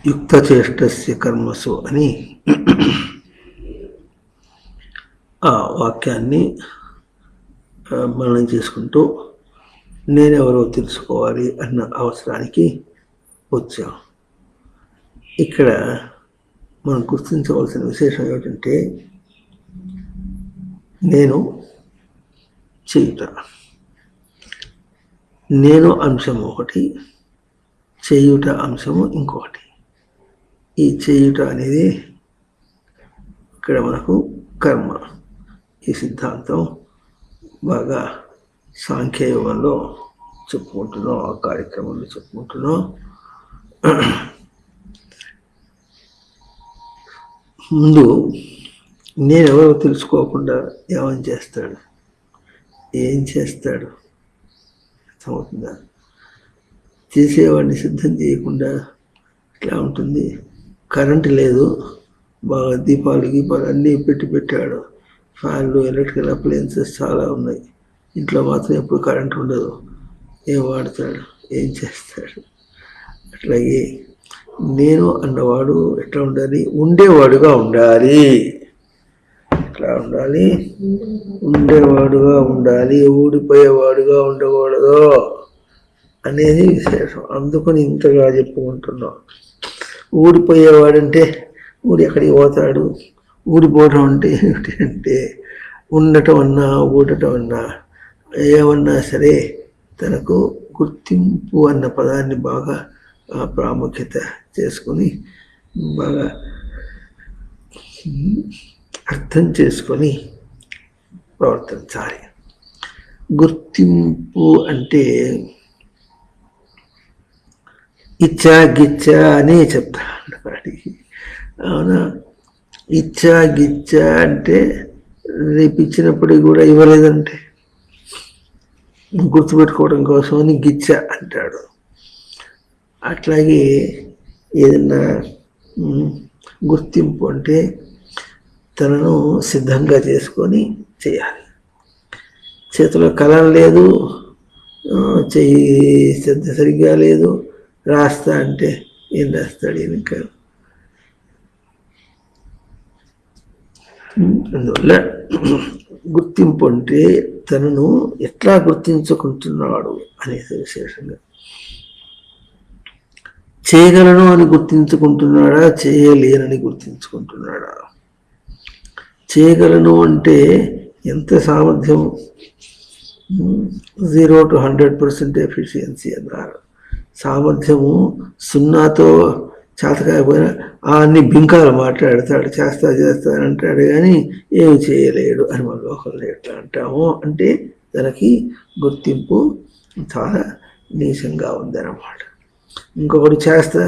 యుక్తచేష్టస్య కర్మసు అని ఆ వాక్యాన్ని మనం చేసుకుంటూ నేనెవరో తెలుసుకోవాలి అన్న అవసరానికి వచ్చాం. ఇక్కడ మనం గుర్తించవలసిన విశేషం ఏమిటంటే, నేను చేయుట, నేను అంశం ఒకటి, చేయుట అంశము ఇంకొకటి. ఈ చేయుట అనేది ఇక్కడ మనకు కర్మ. ఈ సిద్ధాంతం బాగా సాంఖ్యయోగంలో చెప్పుకుంటున్నాం, ఆ కార్యక్రమంలో చెప్పుకుంటున్నాం. ముందు నేనెవరో తెలుసుకోకుండా ఏమని చేస్తాడు, ఏం చేస్తాడు అర్థమవుతుందా? చేసేవాడిని సిద్ధం చేయకుండా ఇట్లా ఉంటుంది. కరెంటు లేదు, బాగా దీపాలు గీపాలు అన్నీ పెట్టాడు. ఫ్యాన్లు, ఎలక్ట్రికల్ అప్లయన్సెస్ చాలా ఉన్నాయి. ఇంట్లో మాత్రం ఎప్పుడు కరెంట్ ఉండదు. ఏం వాడతాడు, ఏం చేస్తాడు? అట్లాగే నేను అన్నవాడు ఎట్లా ఉండాలి? ఉండేవాడుగా ఉండాలి. ఎట్లా ఉండాలి? ఉండేవాడుగా ఉండాలి. ఊడిపోయేవాడుగా ఉండకూడదు అనేది విశేషం. అందుకని ఇంతగా చెప్పుకుంటున్నాం. ఊడిపోయేవాడంటే ఊడి ఎక్కడికి పోతాడు? ఊడిపోవడం అంటే ఏమిటి అంటే, ఉండటం అన్నా ఊడటం అన్నా ఏమన్నా సరే తనకు గుర్తింపు అన్న పదాన్ని బాగా ప్రాముఖ్యత చేసుకొని బాగా అర్థం చేసుకొని ప్రవర్తించాలి. గుర్తింపు అంటే ఇచ్చా గిచ్చా అని చెప్తాడు వాడికి. అవునా? ఇచ్చా గిచ్చా అంటే రేపు ఇచ్చినప్పటికీ కూడా ఇవ్వలేదంటే గుర్తుపెట్టుకోవడం కోసం అని గిచ్చ అంటాడు. అట్లాగే ఏదన్నా గుర్తింపు అంటే తనను సిద్ధంగా చేసుకొని చేయాలి. చేతిలో కలం లేదు, చెయ్యి శ్రద్ధ సరిగ్గా లేదు, రాస్తా అంటే ఏం రాస్తాడు? ఇంకా అందువల్ల గుర్తింపు అంటే తనను ఎట్లా గుర్తించుకుంటున్నాడు అనేది విశేషంగా. చేయగలను అని గుర్తించుకుంటున్నాడా, చేయలేనని గుర్తించుకుంటున్నాడా? చేయగలను అంటే ఎంత సామర్థ్యం? 0 to 100% ఎఫిషియన్సీ అన్నారు. సామర్థ్యము 0తో చేతకాకపోయినా అన్ని బింకాలు మాట్లాడతాడు, చేస్తా అని అంటాడు, కానీ ఏమి చేయలేడు అని మన లోకంలో ఎట్లా అంటాము అంటే తనకి గుర్తింపు చాలా నీచంగా ఉందన్నమాట. ఇంకొకటి చేస్తా,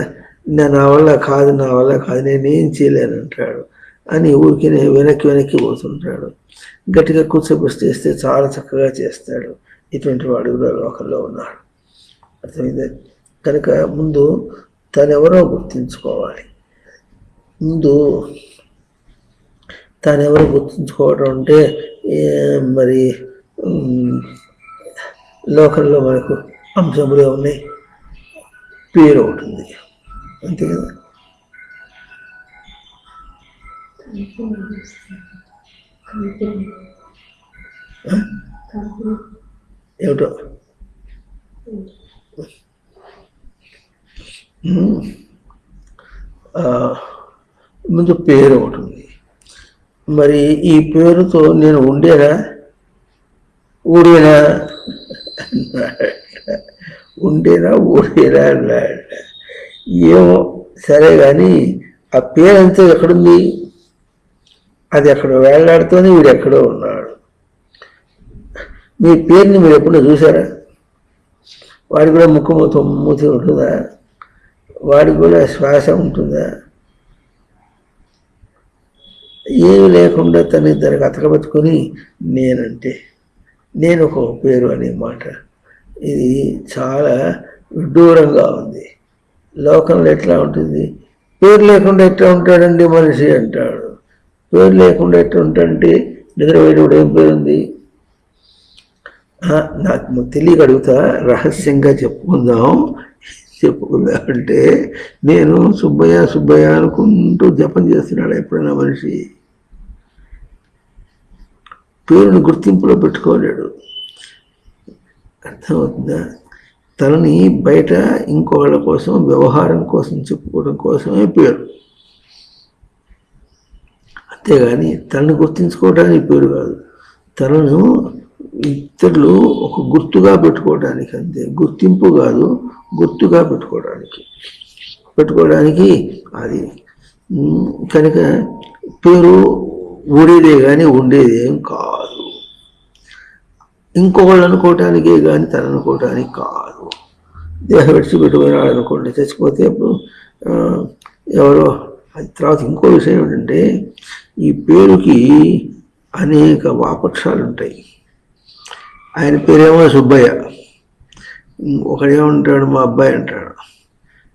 నా వల్ల కాదు నేనేం చేయలేను అంటాడు అని ఊరికి వెనక్కి పోతుంటాడు. గట్టిగా కూర్చోబెట్టి చేస్తే చాలా చక్కగా చేస్తాడు. ఇటువంటి వాడు కూడా లోకంలో ఉన్నాడు. అర్థమైంది? కనుక ముందు తనెవరో గుర్తించుకోవాలి. ముందు తనెవరో గుర్తించుకోవడం అంటే మరి లోకంలో మనకు అంశములే ఉన్నాయి. పేరు ఒకటి ఉంది, అంతే కదా? ఏమిటో ముందు పేరు ఒకటి ఉంది. మరి ఈ పేరుతో నేను ఉండేనా ఊడేనా అన్నాడు. ఏమో సరే, కానీ ఆ పేరంతా ఎక్కడుంది? అది ఎక్కడ వేళ్లాడుతూనే వీడు ఎక్కడో ఉన్నాడు. మీ పేరుని మీరు ఎప్పుడో చూసారా? వాడి కూడా మూతి ఉంటుందా? వాడికి కూడా శ్వాస ఉంటుందా? ఏమి లేకుండా తనకి అతకబెట్టుకొని నేనంటే నేను ఒక పేరు అనే మాట, ఇది చాలా విడ్డూరంగా ఉంది. లోకంలో ఎట్లా ఉంటుంది? పేరు లేకుండా ఎట్లా ఉంటాడండి మనిషి అంటాడు. పేరు లేకుండా ఎట్లా ఉంటాడంటే నిద్రపోయేటప్పుడు ఏం పేరుంది? నాకు తెలియక అడుగుతా, రహస్యంగా చెప్పుకుందాం. చెప్పుకుందా అంటే నేను సుబ్బయ్య సుబ్బయ్య అనుకుంటూ జపం చేస్తున్నాడు ఎప్పుడైనా మనిషి. పేరుని గుర్తింపులో పెట్టుకోలేడు. అర్థమవుతుందా? తనని బయట ఇంకొకళ్ళ కోసం వ్యవహారం కోసం చెప్పుకోవడం కోసమే పేరు, అంతేగాని తనను గుర్తించుకోవడానికి పేరు కాదు. తనను ఇతరులు ఒక గుర్తుగా పెట్టుకోవడానికి, అంతే, గుర్తింపు కాదు, గుర్తుగా పెట్టుకోవడానికి అది. కనుక పేరు ఊడేదే కానీ ఉండేదేం కాదు. ఇంకొకళ్ళు అనుకోవటానికే కానీ తను అనుకోవటానికి కాదు. దేహం విడిచిపెట్టుకున్నాడు అనుకోండి, చచ్చిపోతే అప్పుడు ఎవరో. అది తర్వాత ఇంకో విషయం ఏంటంటే ఈ పేరుకి అనేక వాపక్షాలు ఉంటాయి. ఆయన పేరేమో సుబ్బయ్య, ఒకడేమంటాడు మా అబ్బాయి అంటాడు,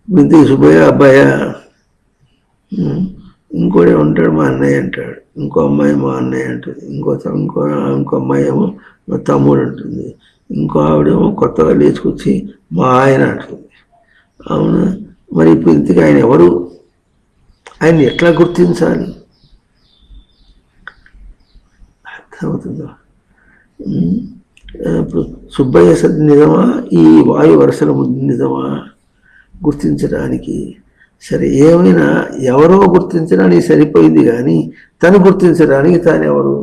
ఇంతకీ సుబ్బయ్య అబ్బాయ. ఇంకోడే ఉంటాడు మా అన్నయ్య అంటాడు, ఇంకో అమ్మాయి మా అన్నయ్య అంటుంది, ఇంకో అమ్మాయి ఏమో మా తమ్ముడు అంటుంది, ఇంకో ఆవిడేమో కొత్తగా లేచుకొచ్చి మా ఆయన అంటుంది. అవును, మరి ఇప్పుడు ఇంతకీ ఆయన ఎవరు? ఆయన్ని ఎట్లా గుర్తించాలి? అర్థమవుతుందా? ఇప్పుడు సుబ్బయ్య నిజమా, ఈ వాయు వరుసల నిజమా గుర్తించడానికి? సరే, ఏమైనా ఎవరో గుర్తించడానికి సరిపోయింది, కానీ తను గుర్తించడానికి తానెవరు?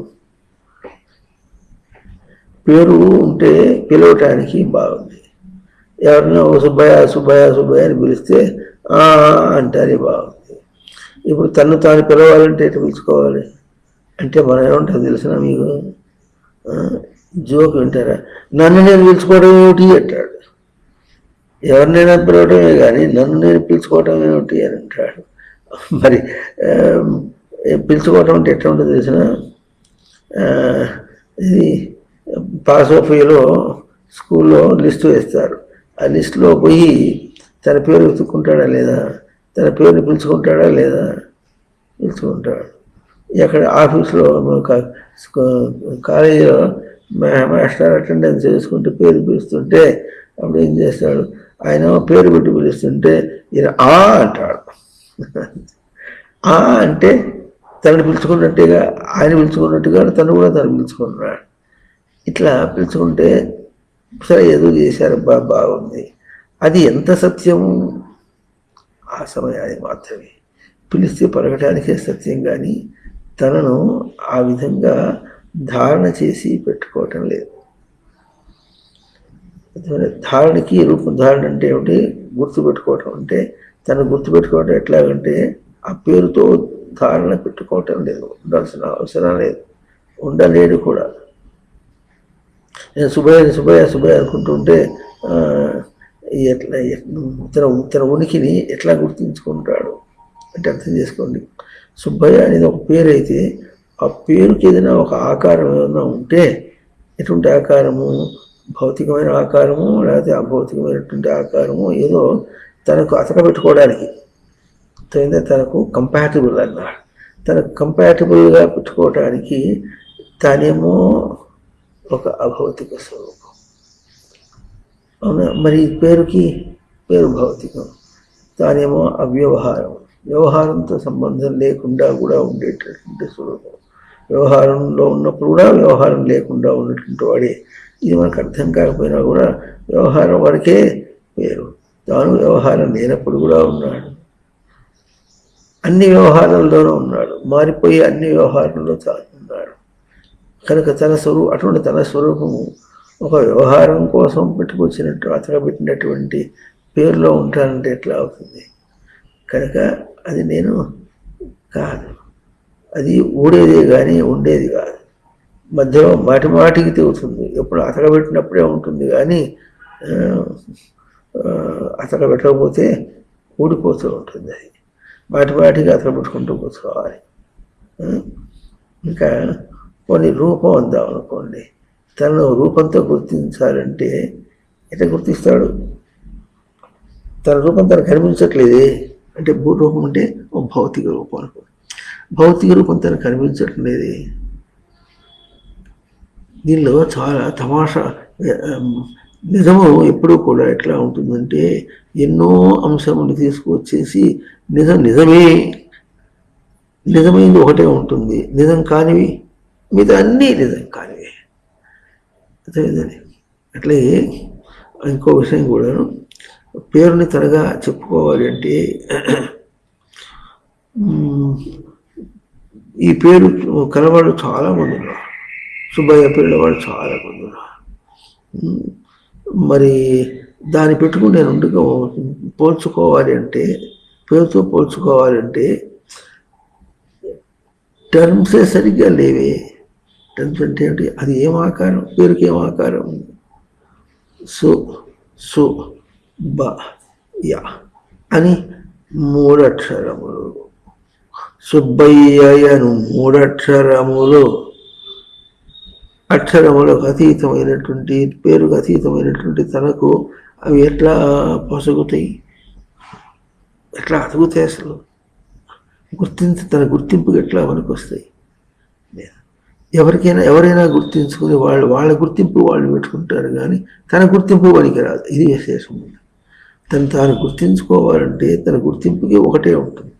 పేరు ఉంటే పిలవటానికి బాగుంది. ఎవరినో సుబ్బయ్య సుబ్బయ్య సుబ్బయ్య అని పిలిస్తే అంటారే బాగుంది. ఇప్పుడు తను తాను పిలవాలంటే ఎట్లా పిలుచుకోవాలి అంటే మనం ఏమంటారు తెలిసిన మీకు? జోక్ వింటారా? నన్ను నేను పిలుచుకోవడం ఏమిటి అంటాడు. ఎవరినైనా పిలవటమే కానీ నన్ను నేను పిలుచుకోవటం ఏమిటి అని అంటాడు. మరి పిలుచుకోవటం అంటే ఎట్లా ఉంటుంది తెలిసిన? ఇది పాస్ ఆఫ్ లో స్కూల్లో లిస్టు వేస్తారు. ఆ లిస్టులో పోయి తన పేరు వెతుక్కుంటాడా లేదా, తన పేరుని పిలుచుకుంటాడా లేదా? పిలుచుకుంటాడు. ఎక్కడ ఆఫీస్లో కాలేజీలో మాస్టర్ అటెండెన్స్ చేసుకుంటే పేరు పిలుస్తుంటే అప్పుడు ఏం చేస్తాడు? ఆయన పేరు పెట్టి పిలుస్తుంటే ఈయన అంటాడు. అంటే తనని పిలుచుకున్నట్టుగా, ఆయన పిలుచుకున్నట్టుగా తను కూడా తను పిలుచుకున్నాడు. ఇట్లా పిలుచుకుంటే సరే ఏదో చేశారు, బాగుంది. అది ఎంత సత్యము? ఆ సమయాన్ని మాత్రమే. పిలిస్తే పలకటానికే సత్యం, కానీ తనను ఆ విధంగా ధారణ చేసి పెట్టుకోవటం లేదు. ధారణకి రూపధారణ అంటే ఏమిటి? గుర్తుపెట్టుకోవటం. అంటే తను గుర్తుపెట్టుకోవటం ఎట్లాగంటే ఆ పేరుతో ధారణ పెట్టుకోవటం లేదు, ఉండాల్సిన అవసరం లేదు, ఉండలేడు కూడా. నేను సుబ్బయ్య సుబ్బయ్య సుబ్బయ్య అనుకుంటుంటే ఎట్లా తన ఉనికిని ఎట్లా గుర్తించుకుంటాడు అంటే అర్థం చేసుకోండి. సుబ్బయ్య అనేది ఒక పేరు అయితే ఆ పేరుకి ఏదైనా ఒక ఆకారం ఏదైనా ఉంటే, ఎటువంటి ఆకారము? భౌతికమైన ఆకారము, లేకపోతే అభౌతికమైనటువంటి ఆకారము, ఏదో తనకు అతకబెట్టుకోవడానికి, తనకు కంపాటబుల్ అన్నాడు. తనకు కంపాటబుల్గా పెట్టుకోవడానికి తానేమో ఒక అభౌతిక స్వరూపం. అవునా? మరి పేరు భౌతికం, తానేమో అవ్యవహారం, వ్యవహారంతో సంబంధం లేకుండా కూడా ఉండేటటువంటి స్వరూపం. వ్యవహారంలో ఉన్నప్పుడు కూడా వ్యవహారం లేకుండా ఉన్నటువంటి వాడే. ఇది మనకు అర్థం కాకపోయినా కూడా వ్యవహారం వరకే పేరు. తాను వ్యవహారం లేనప్పుడు కూడా ఉన్నాడు, అన్ని వ్యవహారాల్లోనూ ఉన్నాడు, మారిపోయి అన్ని వ్యవహారంలో తాను ఉన్నాడు. కనుక అటువంటి తన స్వరూపము ఒక వ్యవహారం కోసం పెట్టుకొచ్చినట్టు అతకబెట్టినటువంటి పేరులో ఉంటానంటే ఎట్లా అవుతుంది? కనుక అది నేను కాదు, అది ఊడేదే కానీ ఉండేది కాదు. మధ్యలో మాటికి తెగుతుంది. ఎప్పుడు అతకబెట్టినప్పుడే ఉంటుంది, కానీ అతకబెట్టకపోతే ఊడిపోతూ ఉంటుంది. అది మాటికి అతకబెట్టుకుంటూ కూర్చోవాలి. ఇంకా కొన్ని రూపం అందాం అనుకోండి. తనను రూపంతో గుర్తించాలంటే ఎట్లా గుర్తిస్తాడు? తన రూపం తను కనిపించట్లేదే అంటే రూపం అంటే ఒక భౌతిక రూపం అనుకో. భౌతిక రూపం తను కనిపించట్లేదే. దీనిలో చాలా తమాషా నిజము ఎప్పుడూ కూడా ఎట్లా ఉంటుందంటే ఎన్నో అంశములు తీసుకువచ్చేసి నిజమే నిజమైంది ఒకటే ఉంటుంది, నిజం కానివి మీద అన్నీ నిజం కానివి. అదేవిధంగా అట్లే ఇంకో విషయం కూడా, పేరుని తనగా చెప్పుకోవాలి అంటే ఈ పేరు కలవాళ్ళు చాలా మంది ఉన్నారు, సుబ్బయ్య పేరు వాళ్ళు చాలా మంది ఉన్నారు. మరి దాన్ని పెట్టుకుని నేను పోల్చుకోవాలి అంటే, పేరుతో పోల్చుకోవాలంటే టర్మ్సే సరిగ్గా లేవే. టర్మ్స్ అంటే ఏమిటి? అది ఏం ఆకారం, పేరుకి ఏం ఆకారం? సు బ యా అని 3 అక్షరములు. సుబ్బయ్యను 3 అక్షరములకు అతీతమైనటువంటి, పేరుకు అతీతమైనటువంటి తనకు అవి ఎట్లా పొసగుతాయి, ఎట్లా అతుకుతాయి? అసలు తన గుర్తింపుకి ఎట్లా మనకు వస్తాయి? ఎవరైనా గుర్తించుకుని వాళ్ళ గుర్తింపు వాళ్ళు పెట్టుకుంటారు, కానీ తన గుర్తింపు వానికి రాదు. ఇది విశేషం. తాను గుర్తించుకోవాలంటే తన గుర్తింపుకి ఒకటే ఉంటుంది.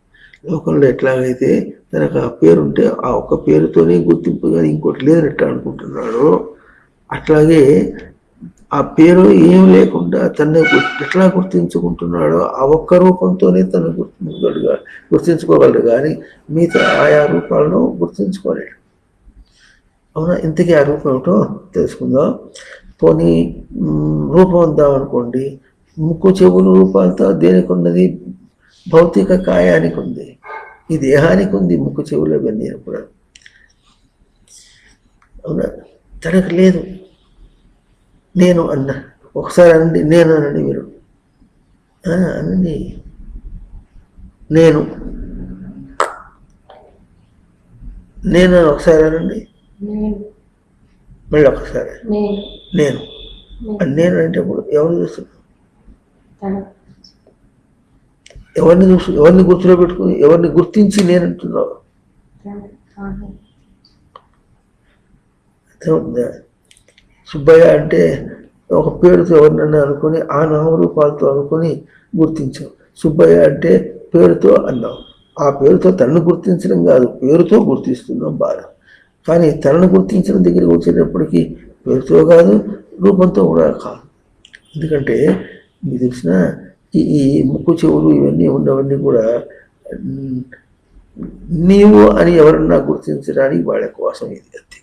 లోకంలో ఎట్లాగైతే తనకు ఆ పేరుంటే ఆ ఒక్క పేరుతోనే గుర్తింపు, కానీ ఇంకోటి లేదనట్టు అనుకుంటున్నాడో, అట్లాగే ఆ పేరు ఏం లేకుండా తను ఎట్లా గుర్తించుకుంటున్నాడో ఆ ఒక్క రూపంతోనే తను గుర్తించుకోగలడు, కానీ మిగతా ఆయా రూపాలను గుర్తించుకోలేడు. అవునా? ఇంతకీ ఆ రూపం ఏమిటో తెలుసుకుందాం. పోనీ రూపం ఉందాం అనుకోండి, ముక్కు చెవులు రూపాలతో దేనికి ఉన్నది? భౌతిక కాయానికి ఉంది, ఈ దేహానికి ఉంది ముక్కు చెవులు ఇవన్నీ కూడా. అవునా? తనకు లేదు. నేను అన్న ఒకసారి అనండి, నేను అనండి మీరు అనండి. నేను ఒకసారి అనండి, మళ్ళీ ఒకసారి నేను అంటే ఇప్పుడు ఎవరిని చూస్తున్నా? ఎవరిని గుర్తులో పెట్టుకుని, ఎవరిని గుర్తించి నేను అంటున్నావు? అర్థమవుతుందా? సుబ్బయ్య అంటే ఒక పేరుతో ఎవరినన్నా అనుకుని ఆ నామరూపాలతో అనుకుని గుర్తించాం. సుబ్బయ్య అంటే పేరుతో అన్నాం, ఆ పేరుతో తనను గుర్తించడం కాదు, పేరుతో గుర్తిస్తున్నాం బాగా. కానీ తనను గుర్తించడం దగ్గరికి వచ్చేటప్పటికి పేరుతో కాదు, రూపంతో కూడా కాదు. ఎందుకంటే మీకు తెలిసిన ఈ ముక్కు చెవులు ఇవన్నీ ఉన్నవన్నీ కూడా నీవు అని ఎవరన్నా గుర్తించడానికి వాళ్ళ కోసం ఇది అంతే.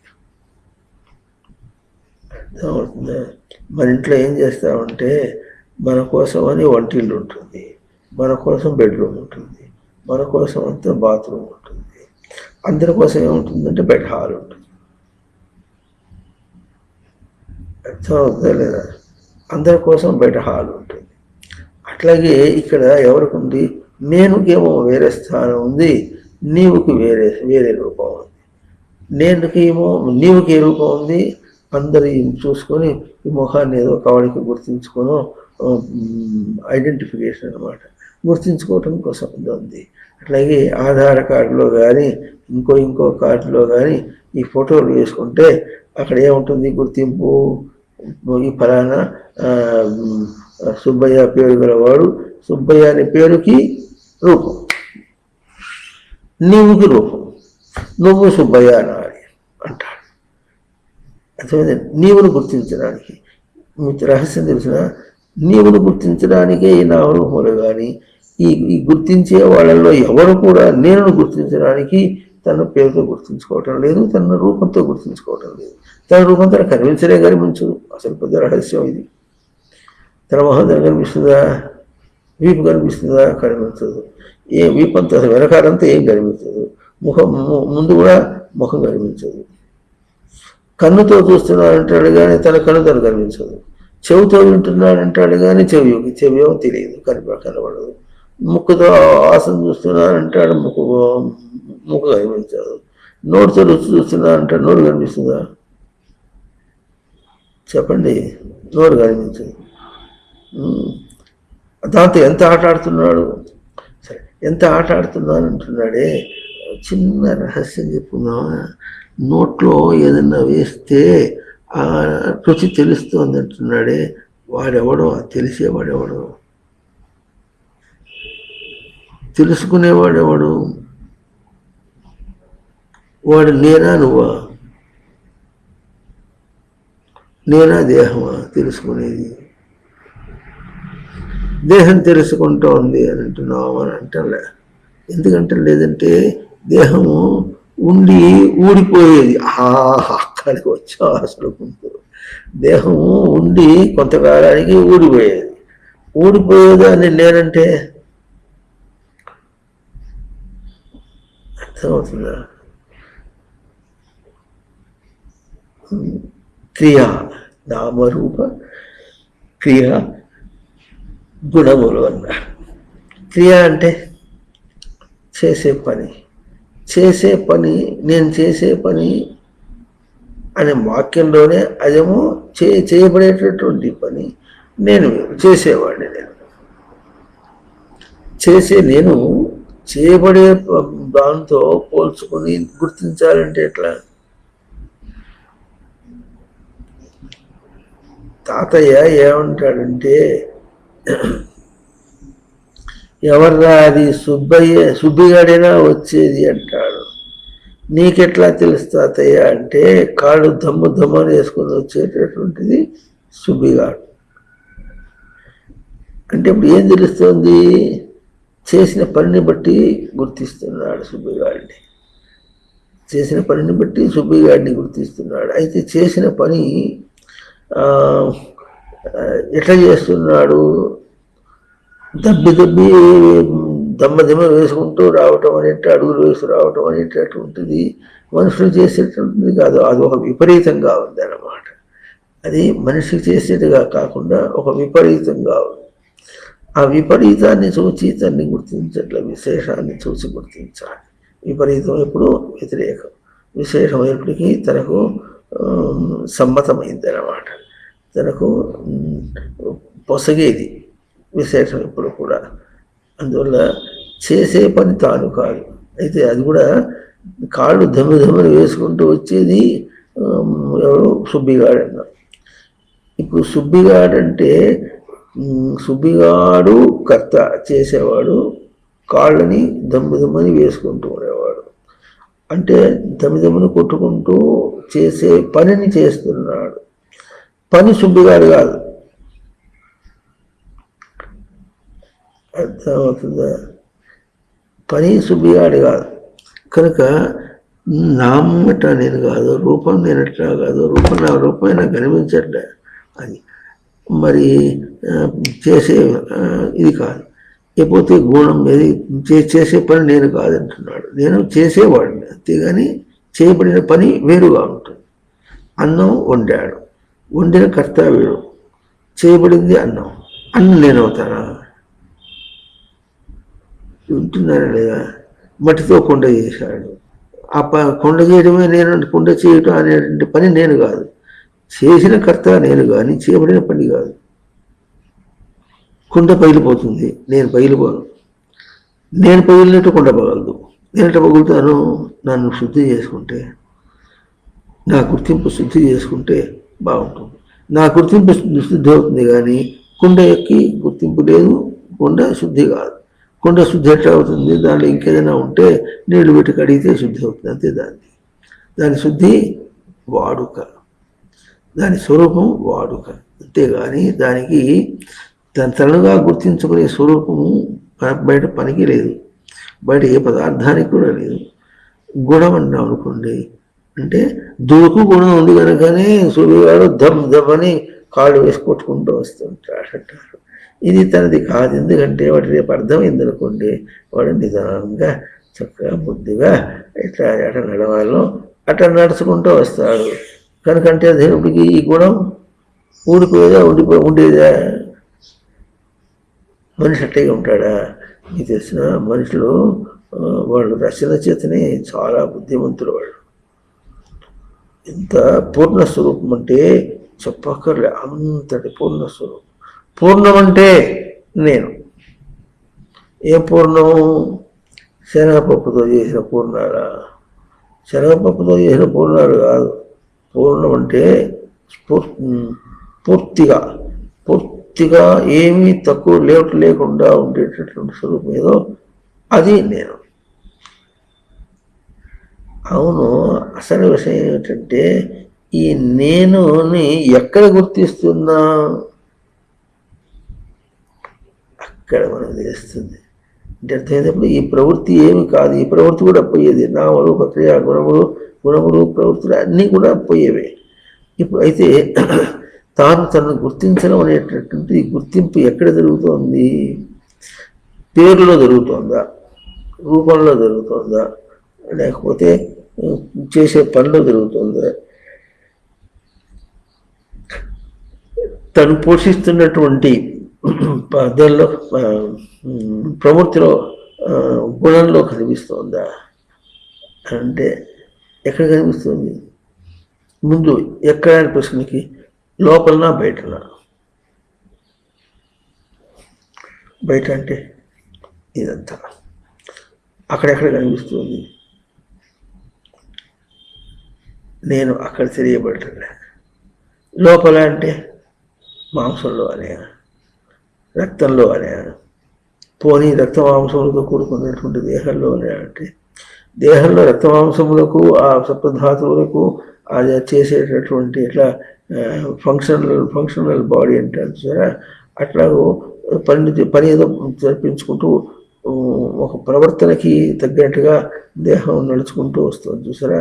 అర్థమవుతుందా? మన ఇంట్లో ఏం చేస్తామంటే, మన కోసం అని వంటిల్లు ఉంటుంది, మన కోసం బెడ్రూమ్ ఉంటుంది, మన కోసం అంతా బాత్రూమ్ ఉంటుంది, అందరి కోసం ఏముంటుందంటే బెడ్ హాల్ ఉంటుంది. అర్థమవుతుందా లేదా? అందరి కోసం బెడ్ హాల్ ఉంటుంది. అట్లాగే ఇక్కడ ఎవరికి ఉంది? నేనుకేమో వేరే స్థానం ఉంది, నీవుకి వేరే రూపం ఉంది. నేనుకేమో నీవుకి ఏ రూపం ఉంది? అందరు చూసుకొని ఈ ముఖాన్ని ఏదో కవడికి గుర్తించుకోను, ఐడెంటిఫికేషన్ అనమాట, గుర్తించుకోవటం కోసం ఉంది. అట్లాగే ఆధార్ కార్డులో కానీ ఇంకో కార్డులో కానీ ఈ ఫోటోలు వేసుకుంటే అక్కడ ఏముంటుంది? గుర్తింపు. ఈ ఫలానా సుబ్బయ్య పేరు గలవాడు, సుబ్బయ్య అనే పేరుకి రూపం, నీవుకి రూపం, నువ్వు సుబ్బయ్య అనాలి అంటాడు. అర్థమైంది? నీవును గుర్తించడానికి. మీకు రహస్యం తెలిసిన, నీవును గుర్తించడానికే ఈ నామరూపములు. కానీ ఈ గుర్తించే వాళ్ళల్లో ఎవరు కూడా నేను గుర్తించడానికి తన పేరుతో గుర్తించుకోవటం లేదు, తన రూపంతో గుర్తించుకోవటం లేదు. తన రూపం తన కనిపించలే కనిపించదు. అసలు పెద్ద రహస్యం ఇది. తన మొహం తన కనిపిస్తుందా? వీపు కనిపిస్తుందా? కనిపించదు. వీపు అంతా వెనకాలంతా ఏం కనిపించదు. ముఖం ముందు కూడా ముఖం కనిపించదు. కన్నుతో చూస్తున్నాడంటాడు కానీ తన కన్ను తను కనిపించదు. చెవితో వింటున్నాడంటాడు కానీ చెవి ఏమో తెలియదు, కనబడదు. ముక్కుతో వాసన చూస్తున్నాడంటాడు, ముక్కు కనిపించదు. నోటితో రుచి చూస్తున్నాడంటాడు, నోరు కనిపిస్తుందా? చెప్పండి, నోరు కనిపించదు. దాంతో ఎంత ఆట ఆడుతున్నాడు? సరే, ఎంత ఆట ఆడుతున్నాను అంటున్నాడే, చిన్న రహస్యం చెప్పుకుందామా? నోట్లో ఏదన్నా వేస్తే ఆ రుచి తెలుస్తుంది అంటున్నాడే, వాడెవడో తెలిసేవాడెవడు, తెలుసుకునేవాడెవడు? వాడు నేనా నువ్వా? నేనా దేహమా తెలుసుకునేది? దేహం తెలుసుకుంటూ ఉంది అని అంటున్నావు అని అంటలే. ఎందుకంటే లేదంటే దేహము ఉండి ఊడిపోయేది. అక్కడికి వచ్చా అసలు. దేహము ఉండి కొంతకాలానికి ఊడిపోయేది. ఊడిపోయేదాన్ని నేనంటే అర్థమవుతుందా? క్రియ, నామరూప క్రియ గుణములు అన్నారు. క్రియ అంటే చేసే పని. చేసే పని, నేను చేసే పని అనే వాక్యంలోనే అదేమో చేయబడేటటువంటి పని. నేను చేసేవాడిని. నేను చేయబడే దాంతో పోల్చుకొని గుర్తించాలంటే ఎట్లా? తాతయ్య ఏమంటాడంటే, ఎవర్రా అది సుబ్బిగాడైనా వచ్చేది అంటాడు. నీకెట్లా తెలుసు తాతయ్య అంటే, కాళ్ళు దమ్మని వేసుకొని వచ్చేటటువంటిది సుబ్బిగాడు అంటే. ఇప్పుడు ఏం తెలుస్తుంది? చేసిన పనిని బట్టి గుర్తిస్తున్నాడు సుబ్బిగాడిని. చేసిన పనిని బట్టి సుబ్బిగాడిని గుర్తిస్తున్నాడు. అయితే చేసిన పని ఎట్లా చేస్తున్నాడు? దమ్మ వేసుకుంటూ రావటం అనేటి, అడుగులు వేసి రావటం అనేటటువంటిది మనుషులు చేసేటటువంటిది కాదు. అది ఒక విపరీతంగా ఉంది అన్నమాట. అది మనిషి చేసేట్టుగా కాకుండా ఒక విపరీతంగా ఉంది. ఆ విపరీతాన్ని చూచి దాన్ని గుర్తించట్ల, విశేషాన్ని చూసి గుర్తించాలి. విపరీతం ఎప్పుడు వ్యతిరేకం, విశేషం ఎప్పటికీ తనకు సమ్మతమైంది అన్నమాట. తనకు పొసగేది విశేషం ఎప్పుడు కూడా. అందువల్ల చేసే పని తాను కాదు. అయితే అది కూడా కాళ్ళు ధమని వేసుకుంటూ వచ్చేది ఎవరు? సుబ్బిగాడన్న. ఇప్పుడు సుబ్బిగాడంటే సుబ్బిగాడు కర్త, చేసేవాడు. కాళ్ళని దమ్ముని వేసుకుంటూ ఉండేవాడు. అంటే దమ్ముని కొట్టుకుంటూ చేసే పనిని చేస్తున్నాడు. పని సుబ్బిగాడు కాదు. అర్థమవుతుందా? పని సుబ్బిగాడు కాదు. కనుక నామట నేను కాదు, రూపం నేనట్లా కాదు, రూపమైనా కనిపించట్లే. అది మరి చేసే ఇది కాదు. లేకపోతే గుణం ఏది? చేసే పని నేను కాదంటున్నాడు. నేను చేసేవాడిని అంతేగాని చేయబడిన పని వేరుగా ఉంటుంది. అన్నం వండాడు, వండిన కర్త వీడు, చేయబడింది అన్నం. అన్నం నేనవుతానా? వింటున్నారా లేదా? మట్టితో కొండ చేశాడు. ఆ కొండ చేయడమే నేను, కొండ చేయటం అనేటువంటి పని నేను కాదు. చేసిన కర్త నేను కానీ చేయబడిన పని కాదు. కుండ పగిలిపోతుంది, నేను పగిలిపోను. నేను పగిలినట్టు కుండ పగలదు. నేను ఎట్లా పగులుతాను? నన్ను శుద్ధి చేసుకుంటే, నా గుర్తింపు శుద్ధి చేసుకుంటే బాగుంటుంది. నా గుర్తింపు శుద్ధి అవుతుంది కానీ కుండ ఎక్కి గుర్తింపు లేదు, కుండ శుద్ధి కాదు. కుండ శుద్ధి ఎట్లా అవుతుంది? దానిలో ఇంకేదైనా ఉంటే నీళ్లు పెట్టి కడిగితే శుద్ధి అవుతుంది, అంతే. దాని శుద్ధి వాడుక, దాని స్వరూపం వాడుక, అంతేగాని దానికి దాని తనగా గుర్తించుకునే స్వరూపము బయట పనికి లేదు, బయట ఏ పదార్థానికి కూడా లేదు. గుణం అన్నాం అనుకోండి, అంటే దూకు గుణం ఉంది కనుకనే సూర్యుగాడు దమ్మని కాళ్ళు వేసి కొట్టుకుంటూ వస్తుంటాడంటారు. ఇది తనది కాదు. ఎందుకంటే వాటి రేపు అర్థమైంది అనుకోండి, వాడు నిదానంగా చక్కగా బుద్ధిగా ఇట్లా అట నడవాలో అట్లా నడుచుకుంటూ వస్తాడు. కనుకంటే దేవుడికి ఈ గుణం ఊడిపోయేదా ఉండేదా? మనిషి అట్టగా ఉంటాడా? మీకు తెలిసిన మనుషులు వాళ్ళు రచన చేతనే చాలా బుద్ధిమంతులు. వాళ్ళు ఎంత పూర్ణస్వరూపం అంటే చెప్పక్కర్లే, అంతటి పూర్ణస్వరూపం. పూర్ణం అంటే నేను. ఏ పూర్ణం? శనగపప్పుతో చేసిన పూర్ణాలా? శనగపప్పుతో చేసిన పూర్ణాలు కాదు. పూర్ణం అంటే పూర్తిగా పూర్తిగా ఏమీ తక్కువ లేవట లేకుండా ఉండేటటువంటి స్వరూపం ఏదో అది నేను. అవును, అసలు విషయం ఏమిటంటే ఈ నేనుని ఎక్కడ గుర్తిస్తున్నా అక్కడ మనం తెలుస్తుంది. అంటే అర్థమైనప్పుడు ఈ ప్రవృత్తి ఏమి కాదు, ఈ ప్రవృత్తి కూడా పోయేది. నామలు, ప్రక్రియ, గుణములు ప్రవృత్తులు అన్నీ కూడా పోయేవే. ఇప్పుడు అయితే తనను గుర్తించడం అనేటటువంటి గుర్తింపు ఎక్కడ జరుగుతోంది? పేరులో జరుగుతోందా, రూపంలో జరుగుతోందా, లేకపోతే చేసే పనిలో జరుగుతుందా, తను పోషిస్తున్నటువంటి దానిలో ప్రవృత్తిలో గుణంలో కనిపిస్తుందా అంటే ఎక్కడ కనిపిస్తుంది? ముందు ఎక్కడ ప్రశ్నకి లోపలనా బయటనా? బయట అంటే ఇదంతా అక్కడెక్కడ కనిపిస్తుంది? నేను అక్కడ తెలియబడలే. లోపల అంటే మాంసంలో అనే, రక్తంలో అనే, పోనీ రక్త మాంసములతో కూడుకున్నటువంటి దేహంలో అనే, అంటే దేహంలో రక్త మాంసములకు ఆ సప్తధాతువులకు అది చేసేటటువంటి ఇట్లా ఫంక్షనల్ బాడీ అంటారు చూసారా, అట్లాగూ పని ఏదో జరిపించుకుంటూ ఒక ప్రవర్తనకి తగ్గట్టుగా దేహం నడుచుకుంటూ వస్తుంది చూసారా.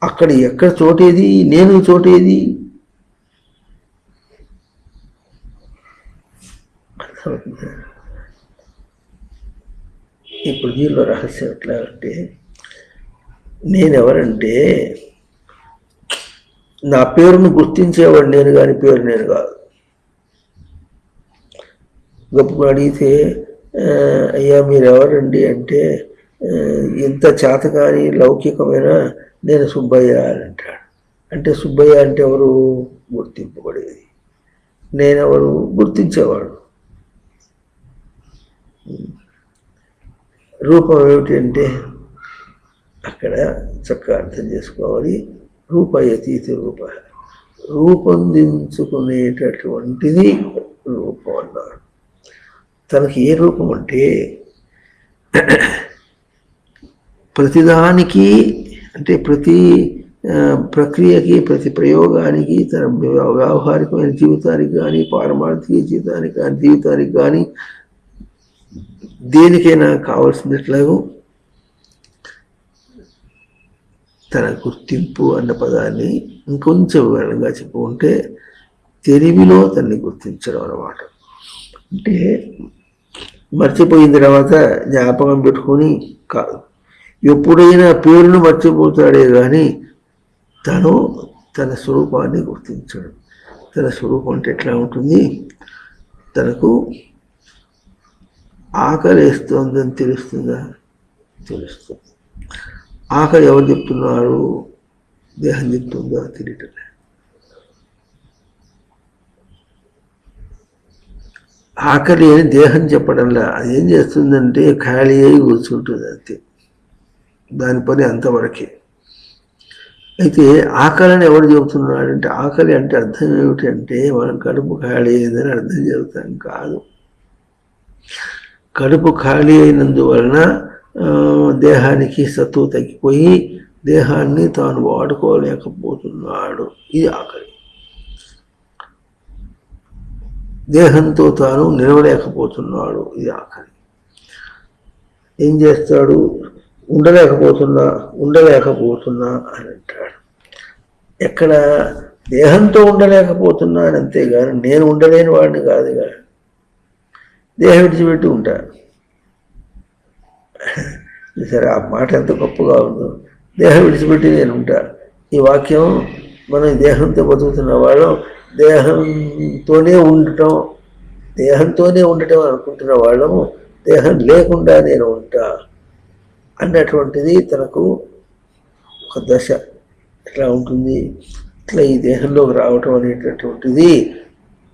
అక్కడ ఎక్కడ చోటేది? నేను చోటేది? ఇప్పుడు దీనిలో రహస్యం ఎట్లా అంటే, నేనెవరంటే నా పేరును గుర్తించేవాడు నేను, కానీ పేరు నేను కాదు. గొప్పగా అడిగితే అయ్యా మీరెవరండి అంటే ఎంత చేతకాని లౌకికమైన నేను సుబ్బయ్య అని అంటాడు. అంటే సుబ్బయ్య అంటే ఎవరు? గుర్తింపబడేది. నేనెవరు? గుర్తించేవాడు. రూపం ఏమిటి అంటే అక్కడ చక్కగా అర్థం చేసుకోవాలి. రూపయతీతి రూప, రూపొందించుకునేటటువంటిది రూపం అన్నారు. తనకి ఏ రూపం అంటే ప్రతిదానికి, అంటే ప్రతి ప్రక్రియకి, ప్రతి ప్రయోగానికి, తన వ్యావహారికమైన జీవితానికి కానీ, పారమార్థిక జీవితానికి కానీ దేనికైనా కావాల్సినట్లాగూ తన గుర్తింపు అన్న పదాన్ని ఇంకొంచెం వివరంగా చెప్పుకుంటే తెలివిలో తనని గుర్తించడం అన్నమాట. అంటే మర్చిపోయిన తర్వాత జ్ఞాపకం పెట్టుకొని కాదు, ఎప్పుడైనా పేరును మర్చిపోతాడే కానీ తను తన స్వరూపాన్ని గుర్తించడు. తన స్వరూపం అంటే ఎట్లా ఉంటుంది? తనకు ఆకలి వేస్తోందని తెలుస్తుందా? తెలుస్తుంది. ఆకలి ఎవరు చెప్తున్నారు? దేహం చెప్తుందా? తెలియటం. ఆకలి అని దేహం చెప్పడంలా, అది ఏం చేస్తుందంటే ఖాళీ అయి కూర్చుంటుంది అంతే, దాని పని అంతవరకే. అయితే ఆకలిని ఎవరు చెబుతున్నాడంటే, ఆకలి అంటే అర్థం ఏమిటంటే మనం కడుపు ఖాళీ అయిందని అర్థం చెబుతాం కాదు. కడుపు ఖాళీ అయినందువలన దేహానికి సత్తువ తగ్గిపోయి దేహాన్ని తాను వాడుకోలేకపోతున్నాడు, ఇది ఆకలి. దేహంతో తాను నిలవలేకపోతున్నాడు, ఇది ఆకలి. ఏం చేస్తాడు? ఉండలేకపోతున్నా అని అంటాడు. ఎక్కడ? దేహంతో ఉండలేకపోతున్నా అని, అంతేగాని నేను ఉండలేని వాడిని కాదుగా. దేహం విడిచిపెట్టి ఉంటాను. సరే, ఆ మాట ఎంత గొప్పగా ఉందో. దేహం విడిచిపెట్టి నేను ఉంటా. ఈ వాక్యం మనం దేహంతో బతుకుతున్న వాళ్ళం, దేహంతోనే ఉండటం అనుకుంటున్న వాళ్ళము, దేహం లేకుండా నేను ఉంటా అన్నటువంటిది తనకు ఒక దశ ఎట్లా ఉంటుంది? ఇట్లా ఈ దేహంలోకి రావటం అనేటటువంటిది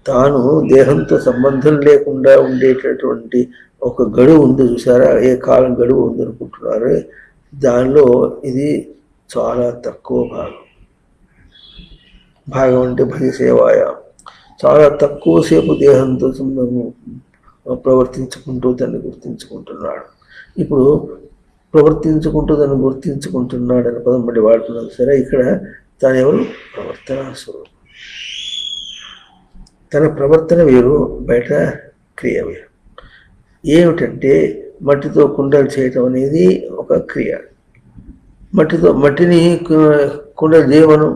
తాను దేహంతో సంబంధం లేకుండా ఉండేటటువంటి ఒక గడువు ఉంది చూసారా, ఏ కాలం గడువు ఉందనుకుంటున్నారు, దానిలో ఇది చాలా తక్కువ భాగం. అంటే భజ సేవాయ చాలా తక్కువసేపు దేహంతో ప్రవర్తించుకుంటూ దాన్ని గుర్తించుకుంటున్నాడు. ఇప్పుడు ప్రవర్తించుకుంటూ దాన్ని గుర్తించుకుంటున్నాడు అని పదం బట్టి వాడుతున్నాడు సరే. ఇక్కడ తను ఎవరు? ప్రవర్తన స్వరూపం. తన ప్రవర్తన వేరు, బయట క్రియ వేరు. ఏమిటంటే మట్టితో కుండలు చేయటం అనేది ఒక క్రియ. మట్టిని కుండలు చేయమను,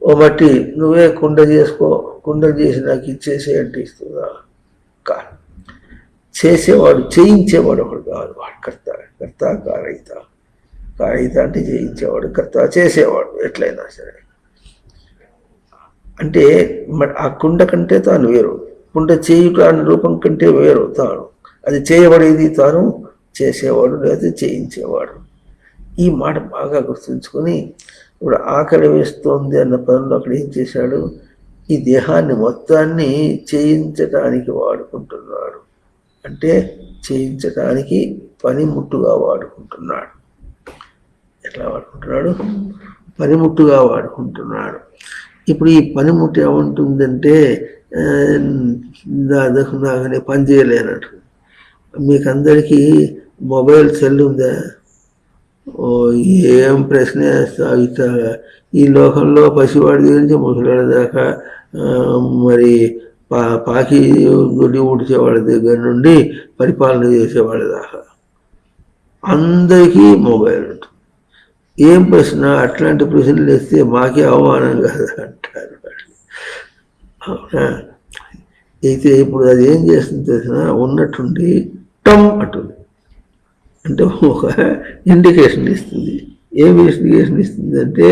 ఓ మట్టి నువ్వే కుండ చేసుకో, కుండలు చేసి నాకు ఇచ్చేసే అంటే ఇస్తుందా? కాదు. చేసేవాడు, చేయించేవాడు ఒకడు కాదు. వాడు కర్త. కారయిత అంటే చేయించేవాడు, కర్త చేసేవాడు ఎట్లయినా సరే. అంటే ఆ కుండ కంటే తాను వేరు, కుండ చేయుట అనే రూపం కంటే వేరు తాను. అది చేయబడేది తాను, చేసేవాడు లేదా చేయించేవాడు. ఈ మాట బాగా గుర్తుంచుకొని ఇప్పుడు ఆకలి వేస్తోంది అన్న పదంలో అక్కడ ఏం చేశాడు? ఈ దేహాన్ని మొత్తాన్ని చేయించటానికి వాడుకుంటున్నాడు. అంటే చేయించటానికి పనిముట్టుగా వాడుకుంటున్నాడు. ఎట్లా వాడుకుంటున్నాడు? పనిముట్టుగా వాడుకుంటున్నాడు. ఇప్పుడు ఈ పనిముట్టు ఏముంటుందంటే దాదాపు పని చేయలేనట్టు. మీకు అందరికీ మొబైల్ సెల్ ఉందా? ఏం ప్రశ్న వేస్తా? ఈ లోకంలో పసివాడి గురించి ముసలాడి దాకా, మరి పాకి గుడి ఊడ్చేవాడి దగ్గర నుండి పరిపాలన చేసేవాడి దాకా అందరికీ మొబైల్ ఉంటుంది. ఏం ప్రశ్న? అట్లాంటి ప్రశ్నలు వేస్తే మాకే అవమానం కదా అంటారు వాళ్ళు. అవునా? అయితే ఇప్పుడు అది ఏం చేస్తుంది తెలిసిన, ఉన్నట్టుండి టమ్ అంటుంది. అంటే ఒక ఇండికేషన్ ఇస్తుంది. ఏం ఇండికేషన్ ఇస్తుంది అంటే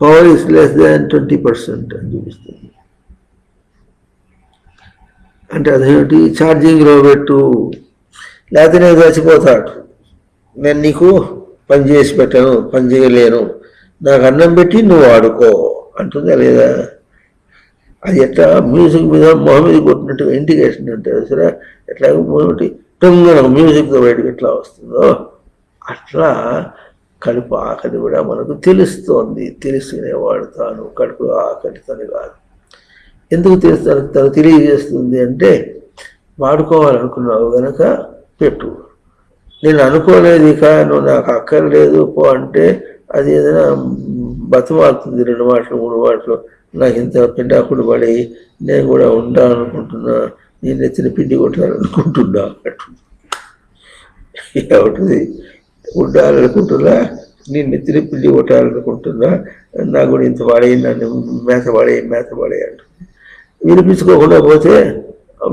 పవర్ ఇస్ లెస్ దాన్ 20% అని చూపిస్తుంది. అంటే అదేమిటి? ఛార్జింగ్లో పెట్టు, లేకపోతే నేను చచ్చిపోతాడు, నేను నీకు పని చేసి పెట్టాను, పని చేయలేను, నాకు అన్నం పెట్టి నువ్వు ఆడుకో అంటుందా లేదా? అది ఎట్లా మ్యూజిక్ మీద మొహమ్మద్ కొట్టినట్టుగా ఇండికేషన్ అంటారు సరే. ఎట్లా మొదటి టొంగన మ్యూజిక్తో బయటకు ఎట్లా వస్తుందో అట్లా కడుపు ఆకలి కూడా మనకు తెలుస్తోంది. తెలుసుకునేవాడు తాను కడుపు ఆకలి తను కాదు. ఎందుకు తెలుస్తాను? తను తెలియజేస్తుంది అంటే వాడుకోవాలనుకున్నావు కనుక పెట్టు. నేను అనుకోలేదు, ఇక నువ్వు నాకు అక్కర్లేదు పో అంటే అది ఏదైనా బతమాలుతుంది. 2 మాటలు 3 మాటలు, నాకు ఇంత పిండాకుడు పడి నేను కూడా ఉండాలనుకుంటున్నా, నేను ఎత్తిన పిండి కొట్టాలనుకుంటున్నా అన్నట్టు. ఏమిటిది? ఉండాలనుకుంటున్నా, నేను ఎత్తిన పిండి కొట్టాలనుకుంటున్నా, నాకు కూడా ఇంత పడే, నన్ను మేత పడే అంటుంది. వినిపించుకోకుండా పోతే,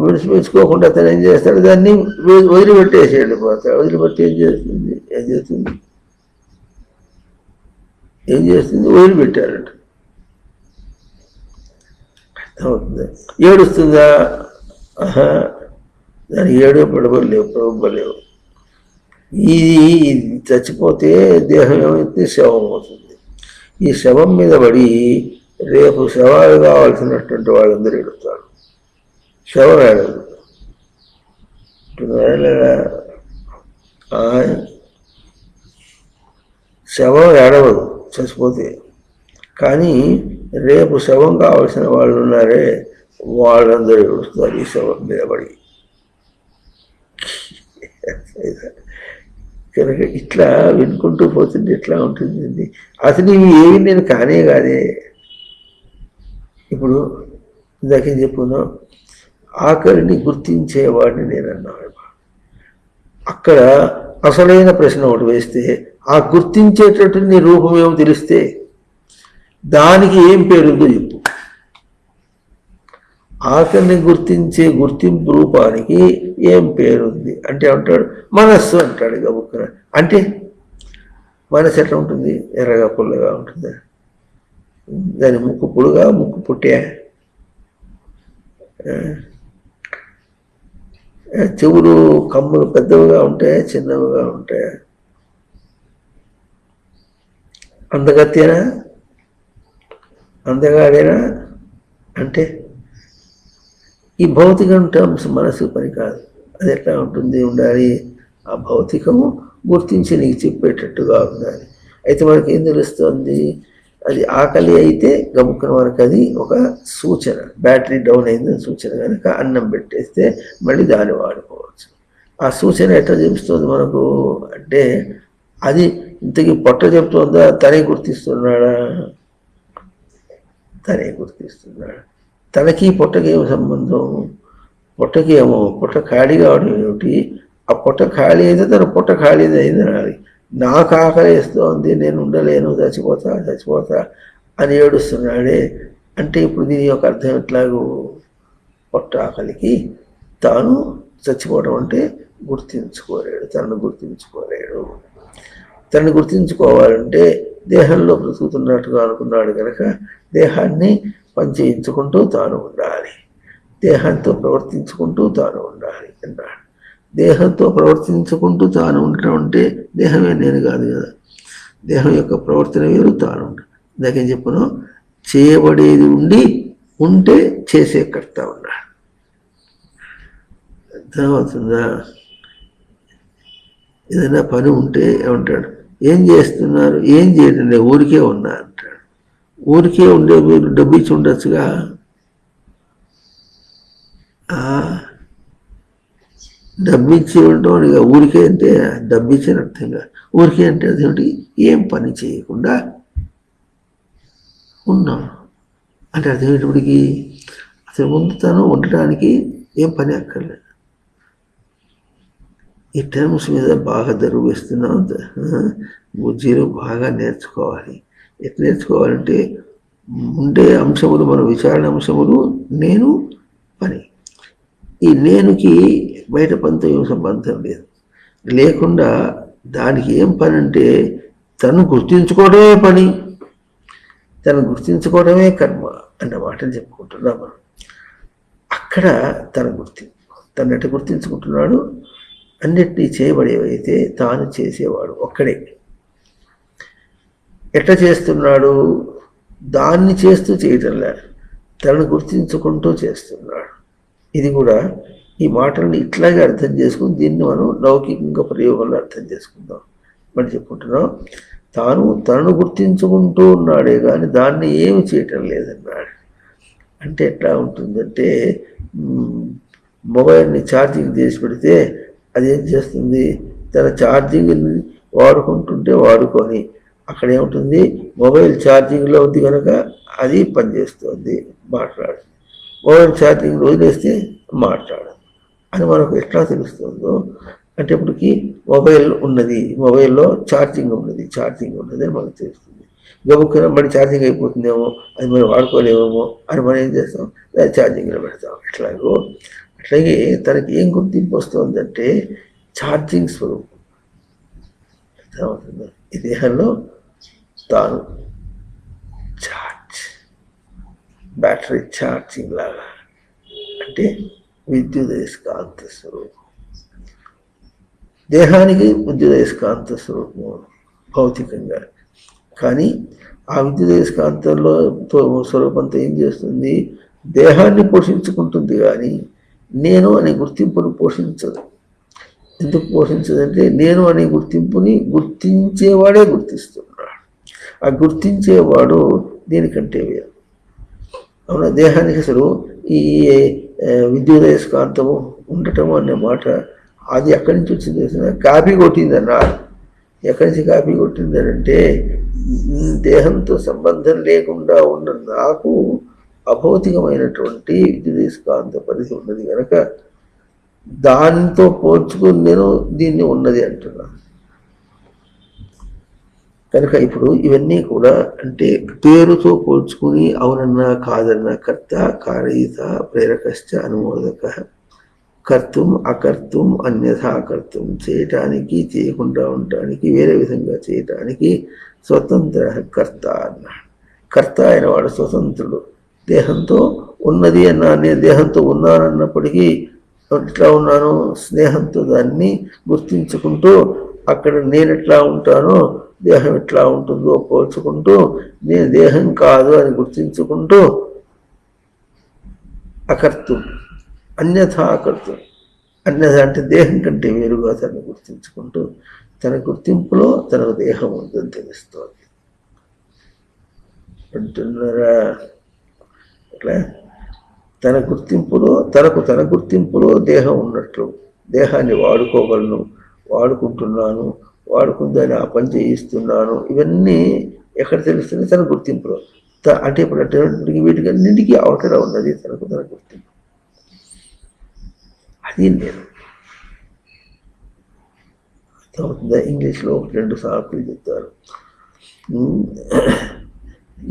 వినిపించుకోకుండా తను ఏం చేస్తాడు? దాన్ని వదిలిపెట్టేసి వెళ్ళిపోతాడు. వదిలిపెట్టి ఏం చేస్తుంది? వదిలిపెట్టారంట. అర్థమవుతుంది? ఏడుస్తుందా? దాని ఏడో పడవలేవు. ఇది చచ్చిపోతే దేహం ఏమైతే శవం అవుతుంది. ఈ శవం మీద పడి రేపు శవాలు కావాల్సినటువంటి వాళ్ళందరూ ఏడుస్తారు. శవం ఏడదు. శవం ఏడవదు చచ్చిపోతే. కానీ రేపు శవం కావాల్సిన వాళ్ళు ఉన్నారే, వాళ్ళందరూ ఏడుస్తారు ఈ శవం మీద పడి. కనుక ఇట్లా వినుకుంటూ పోతుంటే ఎట్లా ఉంటుందండి? అసలు ఇవి ఏవి నేను కానే కాదే. ఇప్పుడు ఇందాకేం చెప్పుకున్నాం, ఆకలిని గుర్తించేవాడిని నేను అన్నాడు. అక్కడ అసలైన ప్రశ్న ఒకటి వేస్తే, ఆ గుర్తించేటట్టు నీ రూపం ఏమో తెలిస్తే దానికి ఏం పేరుందో చెప్పు. ఆకలిని గుర్తించే గుర్తింపు రూపానికి ఏం పేరుంది అంటే అంటాడు మనస్సు అంటాడు. గబుక్కున అంటే మనసు ఎట్లా ఉంటుంది? ఎర్రగా పుల్లగా ఉంటుందా? దాని ముక్కు పొడుగా, ముక్కు పుట్టే, చెవులు కమ్ములు పెద్దవిగా ఉంటాయా, చిన్నవిగా ఉంటాయా? అందగత్తేనా, అందగాడేనా? అంటే ఈ భౌతికం టర్మ్స్ మనసు పని కాదు. అది ఎట్లా ఉంటుంది? ఉండాలి ఆ భౌతికము గుర్తించి నీకు చెప్పేటట్టుగా ఉండాలి. అయితే మనకి ఏం తెలుస్తుంది? అది ఆకలి అయితే గబుక్కున మనకు అది ఒక సూచన, బ్యాటరీ డౌన్ అయిందని సూచన. కనుక అన్నం పెట్టేస్తే మళ్ళీ దాన్ని వాడుకోవచ్చు. ఆ సూచన ఎట్లా చూపిస్తుంది మనకు అంటే, అది ఇంతకీ పొట్ట చెప్తుందా, తనే గుర్తిస్తున్నాడా? తనే గుర్తిస్తున్నాడు. తనకి పొట్టకి ఏమో సంబంధం? పొట్టకి ఏమో పొట్ట ఖాళీ కావడం ఏమిటి? ఆ పొట్ట ఖాళీ అయితే తన పొట్ట ఖాళీ అయింది అనాలి. నాకు ఆకలి వేస్తోంది, నేను ఉండలేను, చచ్చిపోతా అని ఏడుస్తున్నాడే అంటే ఇప్పుడు దీని యొక్క అర్థం ఎట్లాగూ? పొట్ట ఆకలికి తాను చచ్చిపోవడం అంటే గుర్తించుకోలేడు, తనను గుర్తించుకోలేడు. తనని గుర్తించుకోవాలంటే దేహంలో బ్రతుకుతున్నట్టుగా అనుకున్నాడు కనుక దేహాన్ని పనిచేయించుకుంటూ తాను ఉండాలి, దేహంతో ప్రవర్తించుకుంటూ తాను ఉండాలి అన్నాడు. దేహంతో ప్రవర్తించుకుంటూ తాను ఉండటం అంటే దేహమే నేను కాదు కదా, దేహం యొక్క ప్రవర్తన వేరు, తాను ఉండదు. ఇందాకేం చెప్పను, చేయబడేది ఉంటే చేసే కర్త ఉన్నాడు. అర్థమవుతుందా? ఏదైనా పని ఉంటే ఏమంటాడు, ఏం చేస్తున్నారు? ఏం చేయడం లేదు, ఊరికే ఉన్నా అంటాడు. ఊరికే ఉండే మీరు డబ్బు ఇచ్చి ఉండొచ్చుగా. డబ్బు ఇచ్చి ఉండటం ఇక ఊరికే అంటే డబ్బు ఇచ్చిన అర్థంగా. ఊరికే అంటే అదేమిటి, ఏం పని చేయకుండా ఉన్నాం అంటే అర్థమేటప్పటికి అసలు ముందు తను ఉండటానికి ఏం పని అక్కర్లేదు. ఈ టర్మ్స్ మీద బాగా దరువు వేస్తున్నాం. బుజ్జీలు బాగా నేర్చుకోవాలి. ఎట్లా నేర్చుకోవాలంటే ఉండే అంశములు, మన విచారణ అంశములు నేను, పని. ఈ నేనుకి బయట పనితో ఏం సంబంధం లేదు. లేకుండా దానికి ఏం పని అంటే తను గుర్తించుకోవడమే పని, తను గుర్తించుకోవడమే కర్మ అన్న మాటలు చెప్పుకుంటున్నాం మనం. అక్కడ తను ఎట్లా గుర్తించుకుంటున్నాడు? అన్నిటినీ చేయబడేవైతే తాను చేసేవాడు ఒక్కడే. ఎట్లా చేస్తున్నాడు? దాన్ని చేస్తూ చేయటంలా, తనను గుర్తించుకుంటూ చేస్తున్నాడు. ఇది కూడా ఈ మాటలను ఇట్లాగే అర్థం చేసుకుని దీన్ని మనం లౌకికంగా ప్రయోగంలో అర్థం చేసుకుందాం. మరి చెప్పుకుంటున్నాం, తనను గుర్తించుకుంటూ ఉన్నాడే కానీ దాన్ని ఏమి చేయటం లేదన్నాడు. అంటే ఎట్లా ఉంటుందంటే, మొబైల్ని ఛార్జింగ్ చేసి పెడితే అదేం చేస్తుంది, తన ఛార్జింగ్ని వాడుకుంటుంటే వాడుకొని అక్కడ ఏముంటుంది, మొబైల్ ఛార్జింగ్లో ఉంది కనుక అది పనిచేస్తుంది, మాట్లాడుతుంది. మొబైల్ ఛార్జింగ్ వదిలేస్తే మాట్లాడదు అని మనకు ఎట్లా తెలుస్తుందో అంటే ఇప్పటికి మొబైల్లో ఛార్జింగ్ ఉన్నది అని మనకు తెలుస్తుంది. గబుక్కున మళ్ళీ ఛార్జింగ్ అయిపోతుందేమో, అది మనం వాడుకోలేమేమో అని మనం ఏం చేస్తాం, ఛార్జింగ్లో పెడతాం. అట్లాగే తనకి ఏం గుర్తింపు వస్తుందంటే ఛార్జింగ్ స్వరూపం. అర్థమవుతుంది? ఈ దేహంలో తాను బ్యాటరీ ఛార్జింగ్ లాగా, అంటే విద్యుదయస్కాంత స్వరూపం. దేహానికి విద్యుదయస్కాంత స్వరూపం భౌతికంగా. కానీ ఆ విద్యుదయస్కాంతంలో స్వరూపంతో ఏం చేస్తుంది, దేహాన్ని పోషించుకుంటుంది కానీ నేను అనే గుర్తింపును పోషించదు. ఎందుకు పోషించదంటే నేను అనే గుర్తింపుని గుర్తించేవాడే గుర్తిస్తున్నాడు. ఆ గుర్తించేవాడు దీనికంటే వేరు. అవునా? దేహానికి అసలు ఈ విద్యుదయస్కాంతము ఉండటము అనే మాట అది ఎక్కడి నుంచి వచ్చింది తెలిసిన, కాపీ కొట్టింది అన్నారు. ఎక్కడి నుంచి కాపీ కొట్టిందనంటే, దేహంతో సంబంధం లేకుండా ఉన్న నాకు అభౌతికమైనటువంటి విద్యుదయస్కాంత పరిధి ఉన్నది కనుక దానితో పోల్చుకుని నేను దీన్ని ఉన్నది అంటున్నాను. కనుక ఇప్పుడు ఇవన్నీ కూడా అంటే పేరుతో పోల్చుకుని అవునన్నా కాదన్నా కర్త, కారయిత, ప్రేరకశ్చ, అనుమోదక, కర్తం అకర్తం అన్యథా కర్తం, చేయటానికి చేయకుండా ఉండటానికి వేరే విధంగా చేయటానికి స్వతంత్ర కర్త అన్నాడు. కర్త అయిన వాడు స్వతంత్రుడు. దేహంతో ఉన్నది అన్నా, నేను దేహంతో ఉన్నానన్నప్పటికీ ఎట్లా ఉన్నాను, స్నేహంతో దాన్ని గుర్తించుకుంటూ అక్కడ నేను ఎట్లా ఉంటానో దేహం ఎట్లా ఉంటుందో పోల్చుకుంటూ నేను దేహం కాదు అని గుర్తించుకుంటూ అకర్తం, అన్యథా అకర్తం, అన్యథ అంటే దేహం కంటే వేరుగా తను గుర్తించుకుంటూ తన గుర్తింపులో తనకు దేహం ఉందని తెలుస్తోంది. అంటున్నారా? అట్లా తన గుర్తింపులో దేహం ఉన్నట్లు, దేహాన్ని వాడుకోగలను, వాడుకుంటున్నాను, వాడుకుందని ఆ పని చేయిస్తున్నాను, ఇవన్నీ ఎక్కడ తెలుస్తుంది? తన గుర్తింపులో. అంటే ఇప్పుడు అంటే వీటికన్నింటికి అవతల ఉన్నది తన గుర్తింపు. అది నేను అర్థమవుతుందా? ఇంగ్లీష్లో 2 సార్లు చెప్తారు,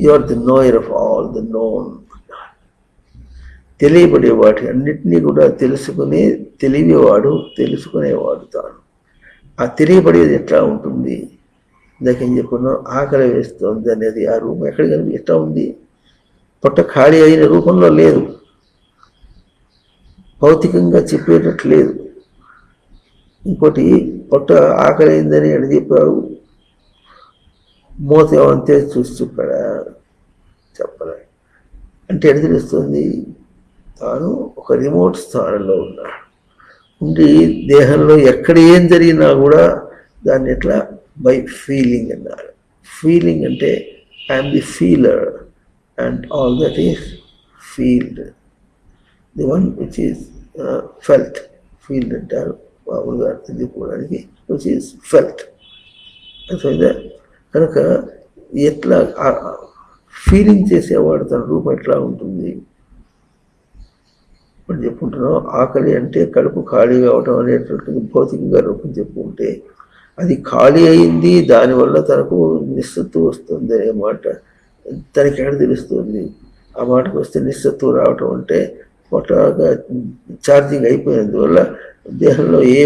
you are the knower of all the known. తెలియబడే వాటి అన్నిటినీ కూడా తెలివివాడు, తెలుసుకునేవాడు తాను. ఆ తెలియబడేది ఎట్లా ఉంటుంది? ఇందాక ఏం చెప్పుకున్నాం, ఆకలి వేస్తుంది అనేది ఆ రూపం ఎక్కడ ఎట్లా ఉంది? పొట్ట ఖాళీ అయిన రూపంలో లేదు, భౌతికంగా చెప్పేటట్లు లేదు. ఇంకోటి, పొట్ట ఆకలి అయిందని అని చెప్పారు, మూత ఏమంతే చూసి చెప్పాడా? చెప్పలే. అంటే ఎడ తెలుస్తుంది? తాను ఒక రిమోట్ స్థానంలో ఉన్నాడు, ఉండి దేహంలో ఎక్కడ ఏం జరిగినా కూడా దాన్ని ఎట్లా? బై ఫీలింగ్ అన్నారు. ఫీలింగ్ అంటే I'm the ఫీలర్ and all that is field, the one which is felt. Field అంటారు మామూలుగా అర్థం చెప్పుకోవడానికి, విచ్ ఈస్ ఫెల్ట్. అర్థమైందా? కనుక ఎట్లా ఫీలింగ్ చేసేవాడు తన రూపం ఎట్లా ఉంటుంది? ఇప్పుడు చెప్పుకుంటున్నాం, ఆకలి అంటే కడుపు ఖాళీ కావటం అనేటువంటిది భౌతికంగా రూపం చెప్పుకుంటే, అది ఖాళీ అయింది, దానివల్ల తనకు నిస్సత్తు వస్తుంది అనే మాట తనకి ఎక్కడ తెలుస్తుంది? ఆ మాటకు వస్తే నిస్సత్తు రావటం అంటే పొట్టగా ఛార్జింగ్ అయిపోయినందువల్ల దేహంలో ఏ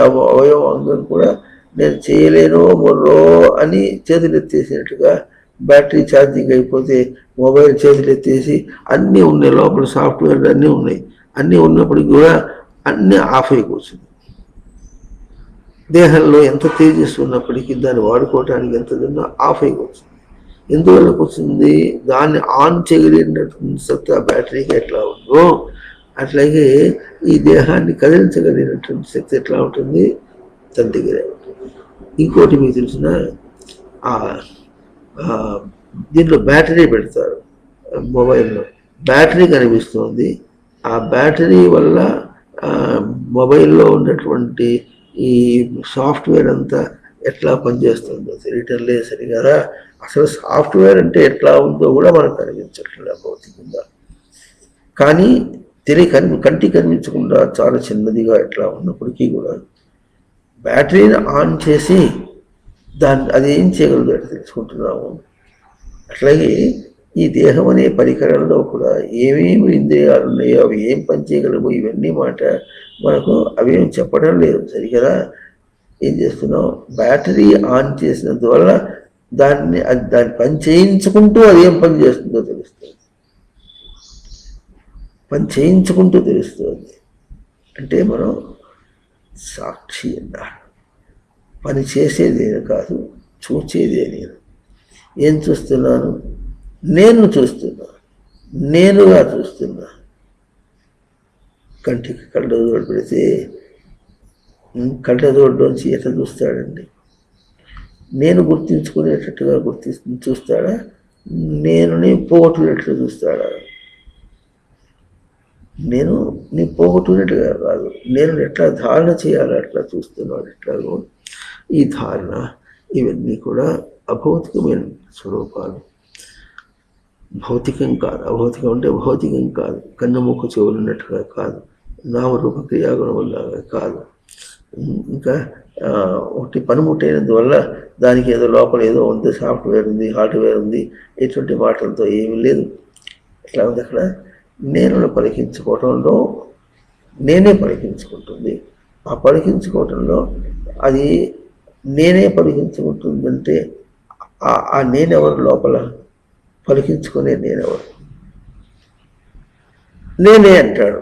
అవయవ అంగం కూడా నేను చేయలేను మొర్రో అని చేతులు ఎత్తేసినట్టుగా, బ్యాటరీ ఛార్జింగ్ అయిపోతే మొబైల్ చేతులు ఎత్తేసి అన్నీ ఉన్నాయి, లోపల సాఫ్ట్వేర్ అన్నీ ఉన్నాయి, అన్నీ ఉన్నప్పటికీ కూడా అన్నీ ఆఫ్ అయిపోతుంది. దేహంలో ఎంత తేజస్సు ఉన్నప్పటికీ దాన్ని వాడుకోవటానికి ఎంత ఉన్నా ఆఫ్ అయిపోతుంది. ఎందువల్ల వచ్చింది? దాన్ని ఆన్ చేయగలిగినటువంటి సత్తా బ్యాటరీకి ఎట్లా ఉందో అట్లాగే ఈ దేహాన్ని కదిలించగలిగినటువంటి శక్తి ఎట్లా ఉంటుంది? తన దగ్గరే ఉంటుంది. ఇంకోటి మీకు తెలిసిన, దీంట్లో బ్యాటరీ పెడతారు మొబైల్లో, బ్యాటరీ కనిపిస్తుంది, ఆ బ్యాటరీ వల్ల మొబైల్లో ఉన్నటువంటి ఈ సాఫ్ట్వేర్ అంతా ఎట్లా పనిచేస్తుందో తెలియటం లేదు సరిగా. అసలు సాఫ్ట్వేర్ అంటే ఎట్లా ఉందో కూడా మనకు కనిపించట్లేదు భౌతికంగా. కానీ కంటికి కనిపించకుండా చాలా చిన్నదిగా ఎట్లా ఉన్నప్పటికీ కూడా బ్యాటరీని ఆన్ చేసి అది ఏం చేయగలదు అంటే తెలుసుకుంటున్నాము. అట్లాగే ఈ దేహం అనే పరికరంలో కూడా ఏమేమి ఇంద్రియాలు ఉన్నాయో అవి ఏం పని చేయగలవు ఇవన్నీ మాట మనకు అవేం చెప్పడం లేదు సరికదా. ఏం చేస్తున్నాం? బ్యాటరీ ఆన్ చేసినందువల్ల దాన్ని పని చేయించుకుంటూ అదేం పని చేస్తుందో తెలుస్తుంది, పని చేయించుకుంటూ తెలుస్తుంది. అంటే మనం సాక్షి అన్నారు. పని చేసేదేను కాదు, చూచేదే నేను. ఏం చూస్తున్నాను? నేను చూస్తున్నా, నేనుగా చూస్తున్నా. కంటికి కళ్ళజోడు పెడితే కళ్ళజోడులోంచి ఎట్లా చూస్తాడండి? నేను గుర్తించుకునేటట్టుగా చూస్తాడా? నేనుని పోగొట్టుకునేట్టుగా చూస్తాడా? నేను నీ పోగొట్టుకునేట్టుగా కాదు, నేను ఎట్లా ధారణ చేయాలో అట్లా చూస్తున్నాడు. ఎట్లాగో ఈ ధారణ ఇవన్నీ కూడా అభౌతికమైన స్వరూపాలు. భౌతికం కాదు, అభౌతికం అంటే భౌతికం కాదు, కన్నుముక్కు చెవులు ఉన్నట్టుగా కాదు, నామరూప క్రియాగుణం వల్ల కాదు. ఇంకా ఒకటి పనిముట్టైనందువల్ల దానికి ఏదో లోపల ఏదో ఉంది, సాఫ్ట్వేర్ ఉంది, హార్డ్వేర్ ఉంది, ఎటువంటి మాటలతో ఏమీ లేదు. ఎట్లా ఉంది అక్కడ? నేను పలికించుకోవటంలో నేనే పలికించుకుంటుంది. ఆ పలికించుకోవటంలో అది నేనే పలికించుకుంటుందంటే ఆ నేనెవరు? లోపల పలికించుకునే నేనెవరు? నేనే అంటాడు.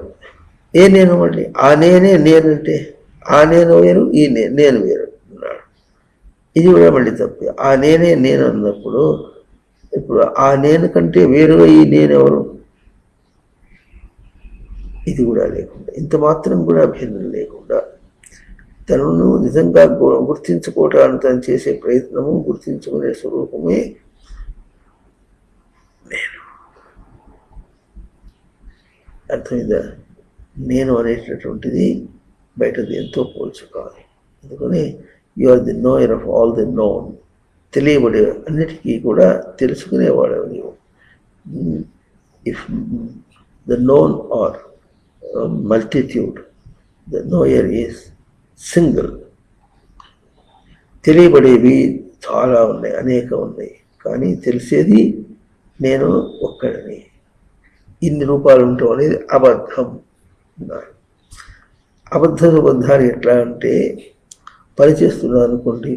ఏ నేను? మళ్ళీ ఆ నేనే నేనంటే ఆ నేను వేరు, ఈ నేను వేరు అన్నాడు. ఇది కూడా మళ్ళీ తప్పే. ఆ నేనే నేను అన్నప్పుడు ఇప్పుడు ఆ నేను కంటే వేరుగా ఈ నేనెవరు? ఇది కూడా లేకుండా, ఇంత మాత్రం కూడా భిన్నం లేకుండా తనను నిజంగా గుర్తించుకోవటానికి తను చేసే ప్రయత్నము, గుర్తించుకునే స్వరూపమే అర్థమైందా? నేను అనేటటువంటిది బయట దేంతో పోల్చుకోవాలి. అందుకని you are the knower of all the known. తెలియబడే అన్నిటికీ కూడా తెలుసుకునేవాడు నీవు. If the known are multitude, the knower is single. తెలియబడేవి చాలా ఉన్నాయి, అనేక ఉన్నాయి, కానీ తెలిసేది నేను ఒక్కడిని. ఇన్ని రూపాలు ఉంటాం అనేది అబద్ధం అన్నారు. అబద్ధాలు ఎట్లా అంటే, పని చేస్తున్నాను అనుకోండి,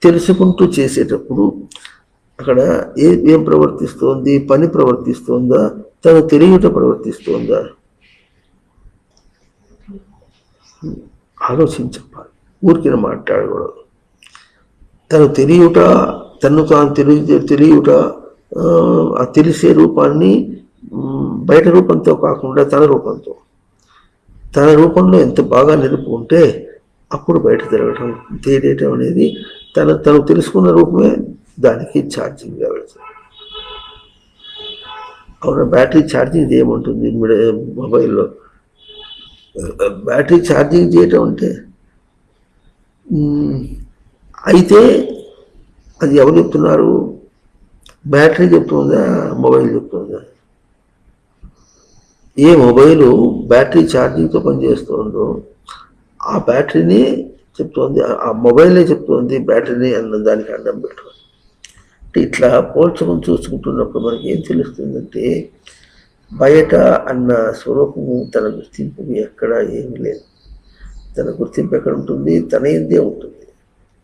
తెలుసుకుంటూ చేసేటప్పుడు అక్కడ ఏం ప్రవర్తిస్తోంది? పని ప్రవర్తిస్తోందా, తను తెలియట ప్రవర్తిస్తోందా? ఆలోచించాలి, ఊరికిన మాట్లాడకూడదు. తను తెలియట, తను తాను తెలియట, ఆ తెలిసే రూపాన్ని బయట రూపంతో కాకుండా తన రూపంలో ఎంత బాగా నిలుపుకుంటే అప్పుడు బయట తిరగటం, తెలియటం అనేది తను తెలుసుకున్న రూపమే దానికి ఛార్జింగ్గా వెళ్తుంది. అవునా? బ్యాటరీ ఛార్జింగ్ చేయమంటుంది మొబైల్లో. బ్యాటరీ ఛార్జింగ్ చేయటం అంటే, అయితే అది ఎవరు చెప్తున్నారు? బ్యాటరీ చెప్తుందా, మొబైల్ చెప్తుందా? ఏ మొబైలు బ్యాటరీ ఛార్జింగ్తో పనిచేస్తుందో ఆ బ్యాటరీని చెప్తోంది, ఆ మొబైలే చెప్తోంది బ్యాటరీని అన్న దానికి అడ్డం పెట్టుకోండి. అంటే ఇట్లా పోల్చుకొని చూసుకుంటున్నప్పుడు మనకి ఏం తెలుస్తుందంటే, బయట అన్న స్వరూపము, తన గుర్తింపు ఎక్కడ ఏమి లేదు. తన గుర్తింపు ఎక్కడ ఉంటుంది? తన ఏందే ఉంటుంది.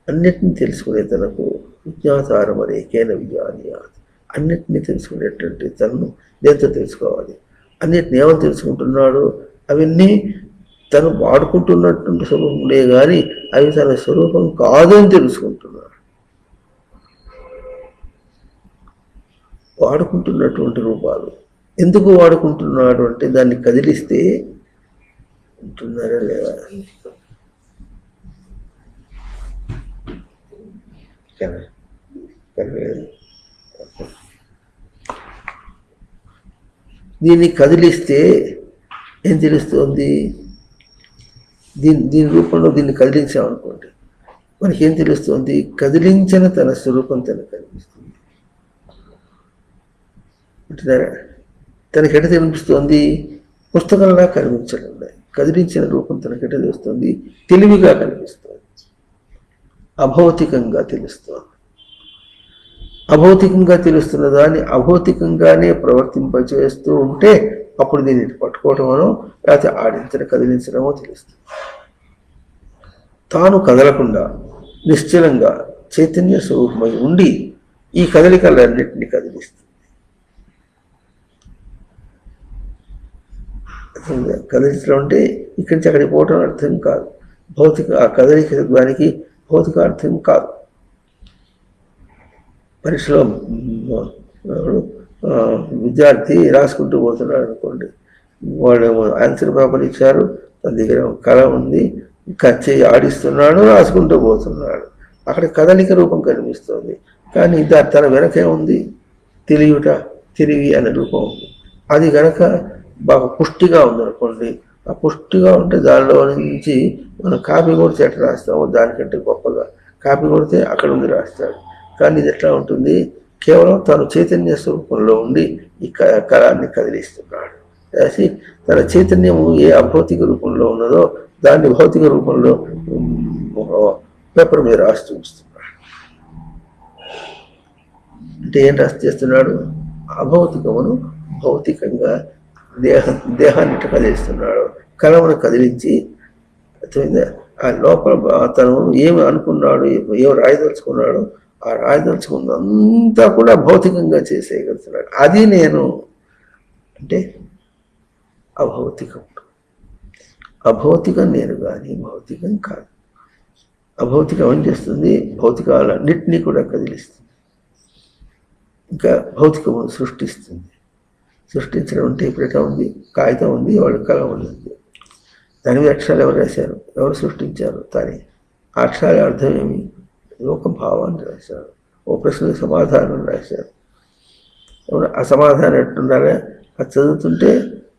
అన్నిటిని తెలుసుకునే తనకు విజ్ఞాతారం అనేకేన విజానీయాత్. అన్నిటినీ తెలుసుకునేటువంటి తనను దేంతో తెలుసుకోవాలి? అన్నిటిని ఏమని తెలుసుకుంటున్నాడు? అవన్నీ తను వాడుకుంటున్నటువంటి స్వరూపంలే కానీ అవి తన స్వరూపం కాదని తెలుసుకుంటున్నాడు. వాడుకుంటున్నటువంటి రూపాలు ఎందుకు వాడుకుంటున్నాడు అంటే, దాన్ని కదిలిస్తే ఉంటున్నారా లేదా? దీన్ని కదిలిస్తే ఏం తెలుస్తుంది? దీని రూపంలో దీన్ని కదిలించామనుకోండి, మనకి ఏం తెలుస్తుంది? కదిలించిన తన స్వరూపం తనకు కనిపిస్తుంది. అంటున్నారా? తనకెట కనిపిస్తుంది? పుస్తకంలా కనిపించడం. కదిలించిన రూపం తనకెట తెలుస్తుంది? తెలివిగా కనిపిస్తుంది, అభౌతికంగా తెలుస్తుంది. అభౌతికంగా తెలుస్తున్న దాన్ని అభౌతికంగానే ప్రవర్తింపచేస్తూ ఉంటే అప్పుడు దీన్ని పట్టుకోవటమనో లేకపోతే ఆడించడం, కదిలించడమో తెలుస్తుంది. తాను కదలకుండా నిశ్చలంగా చైతన్య స్వరూపమై ఉండి ఈ కదలికలన్నింటినీ కదిలిస్తుంది. కదిలించడం అంటే ఇక్కడి నుంచి అక్కడికి పోవటం అర్థం కాదు. ఆ కదలిక దానికి భౌతిక అర్థం కాదు. పరీక్షలో విద్యార్థి రాసుకుంటూ పోతున్నాడు అనుకోండి, వాళ్ళు ఆన్సర్ పేపర్ ఇచ్చారు, తన దగ్గర కళ ఉంది, చేయి ఆడిస్తున్నాడు, రాసుకుంటూ పోతున్నాడు. అక్కడ కదలిక రూపం కనిపిస్తుంది, కానీ తన వెనకే ఉంది తిరిగి అనే రూపం ఉంది. అది కనుక బాగా పుష్టిగా ఉందనుకోండి, ఆ పుష్టిగా ఉంటే దానిలో నుంచి మనం కాపీ కొడితే ఎట్లా రాస్తామో దానికంటే గొప్పగా కాపీ కొడితే అక్కడ ఉంది రాస్తాడు. కానీ ఇది ఎట్లా ఉంటుంది? కేవలం తను చైతన్య స్వరూపంలో ఉండి ఈ కళాన్ని కదిలిస్తున్నాడు. రాసి తన చైతన్యము ఏ అభౌతిక రూపంలో ఉన్నదో దాన్ని భౌతిక రూపంలో పేపర్ మీద రాసి చూపిస్తున్నాడు. అంటే ఏం రాసి చేస్తున్నాడు? అభౌతికమును భౌతికంగా దేహాన్ని కదిలిస్తున్నాడు. కళమును కదిలించి ఆ లోపల తను ఏమి అనుకున్నాడు, ఏమి రాయదలుచుకున్నాడు, ఆ రాయదలుచుకున్నంతా కూడా భౌతికంగా చేసేయగలుగుతున్నాడు. అది నేను అంటే అభౌతికం. అభౌతికం నేను కానీ భౌతికం కాదు. అభౌతికం ఏం చేస్తుంది? భౌతికాలన్నింటినీ కూడా కదిలిస్తుంది, ఇంకా భౌతికము సృష్టిస్తుంది. సృష్టించడం అంటే ఇప్పుడు ఎట్లా ఉంది? కాగితం ఉంది, వాడు కలం ఉంది, దాని మీద అక్షరాలు ఎవరు రాశారు? ఎవరు సృష్టించారు? తానే. ఆ అక్షరాల అర్థం ఏమి? ఒక భావాన్ని రాశారు, ఓ ప్రశ్నకు సమాధానం రాశారు. ఆ సమాధానం ఎట్టుండాలి? అది చదువుతుంటే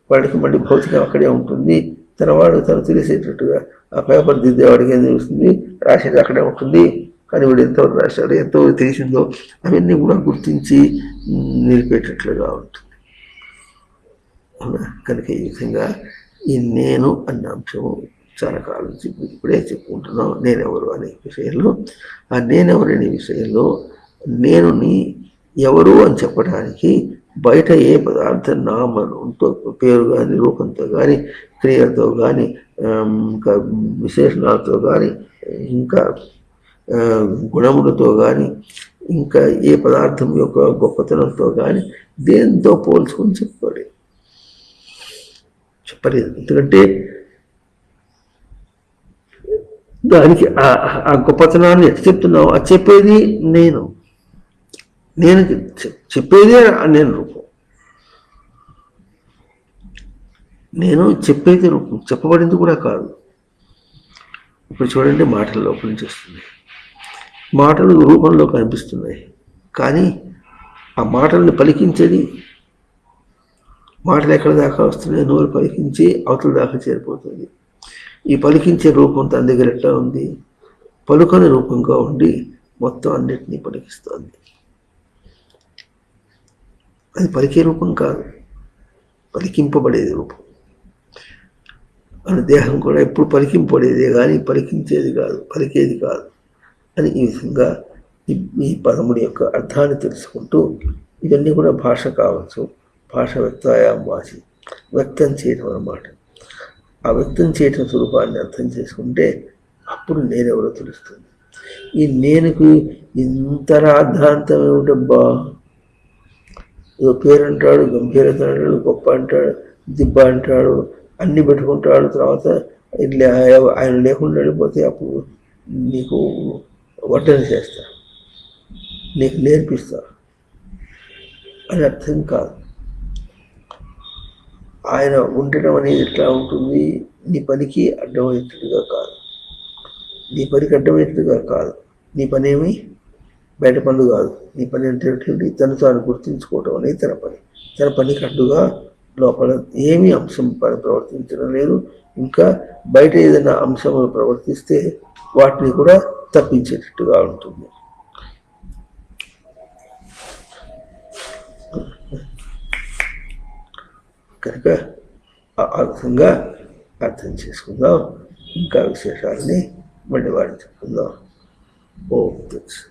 వాడికి మళ్ళీ భౌతికం అక్కడే ఉంటుంది. తనవాడు తను తెలిసేటట్టుగా ఆ పేపర్ దిద్దేవాడికి ఏం తెలుస్తుంది, రాసేది అక్కడే ఉంటుంది. కానీ వీడు ఎంతవరకు రాశాడు, ఎంతవరకు తెలిసిందో అవన్నీ కూడా గుర్తించి నిలిపేటట్లుగా ఉంటుంది. కనుక ఈ విధంగా ఈ నేను అన్న అంశము చాలా కాలం నుంచి ఇప్పుడే చెప్పుకుంటున్నాం. నేనెవరు అనే విషయంలో, ఆ నేనెవరు అనే విషయంలో నేనుని ఎవరు అని చెప్పడానికి బయట ఏ పదార్థం నామంతో, పేరు కానీ, రూపంతో కానీ, క్రియలతో కానీ, ఇంకా విశేషణాలతో కానీ, ఇంకా గుణములతో కానీ, ఇంకా ఏ పదార్థం యొక్క గొప్పతనంతో కానీ దేంతో పోల్చుకొని చెప్పలేదు. ఎందుకంటే దానికి ఆ గొప్పతనాన్ని ఎట్లా చెప్తున్నావు, అది చెప్పేది నేను చెప్పేదే నేను రూపం, నేను చెప్పేది రూపం, చెప్పబడింది కూడా కాదు. ఇప్పుడు చూడండి, మాటల లోపల నుంచి వస్తుంది, మాటలు రూపంలో కనిపిస్తున్నాయి, కానీ ఆ మాటల్ని పలికించేది, మాటలు ఎక్కడ దాకా వస్తున్నాయి, నోరు పలికించి అవతల దాకా చేరిపోతుంది. ఈ పలికించే రూపం తన దగ్గర ఎట్లా ఉంది, పలుకని రూపంగా ఉండి మొత్తం అన్నిటినీ పలికిస్తుంది. అది పలికే రూపం కాదు, పలికింపబడేది రూపం. మన దేహం కూడా ఎప్పుడు పలికింపబడేదే కానీ పలికించేది కాదు, పలికేది కాదు అని ఈ విధంగా ఈ పదముడి యొక్క అర్థాన్ని తెలుసుకుంటూ, ఇవన్నీ కూడా భాష కావచ్చు, భాష వ్యక్తాయాం వాచి, వ్యక్తం చేయడం అన్నమాట. ఆ వ్యక్తం చేయటం స్వరూపాన్ని అర్థం చేసుకుంటే అప్పుడు నేనెవరో తెలుస్తుంది. ఈ నేనుకు ఇంత రాద్ధాంతం ఏమిటబ్బా, ఏదో పేరు అంటాడు, గంభీరత అంటాడు, గొప్ప అంటాడు, దిబ్బ అంటాడు, అన్ని పెట్టుకుంటాడు. తర్వాత ఇట్లా ఆయన లేకుండా వెళ్ళిపోతే అప్పుడు నీకు వడ్డన చేస్తా, నీకు నేర్పిస్తా అని అర్థం కాదు. ఆయన ఉండటం అనేది ఎట్లా ఉంటుంది, నీ పనికి అడ్డమయ్యేట్టుగా కాదు, నీ పనికి అడ్డమయ్యేట్టుగా కాదు. నీ పనేమి బయట పనులు కాదు, నీ పని అంటే తను తాను గుర్తించుకోవటం అనేది తన పని. తన పనికి అడ్డుగా లోపల ఏమీ అంశం ప్రవర్తించడం లేదు. ఇంకా బయట ఏదైనా అంశములు ప్రవర్తిస్తే వాటిని కూడా తప్పించేటట్టుగా ఉంటుంది. కనుక ఆ విధంగా అర్థం చేసుకుందాం. ఇంకా విశేషాలని మళ్ళీ వాడిని చెప్పుకుందాం. ఓం తత్సత్.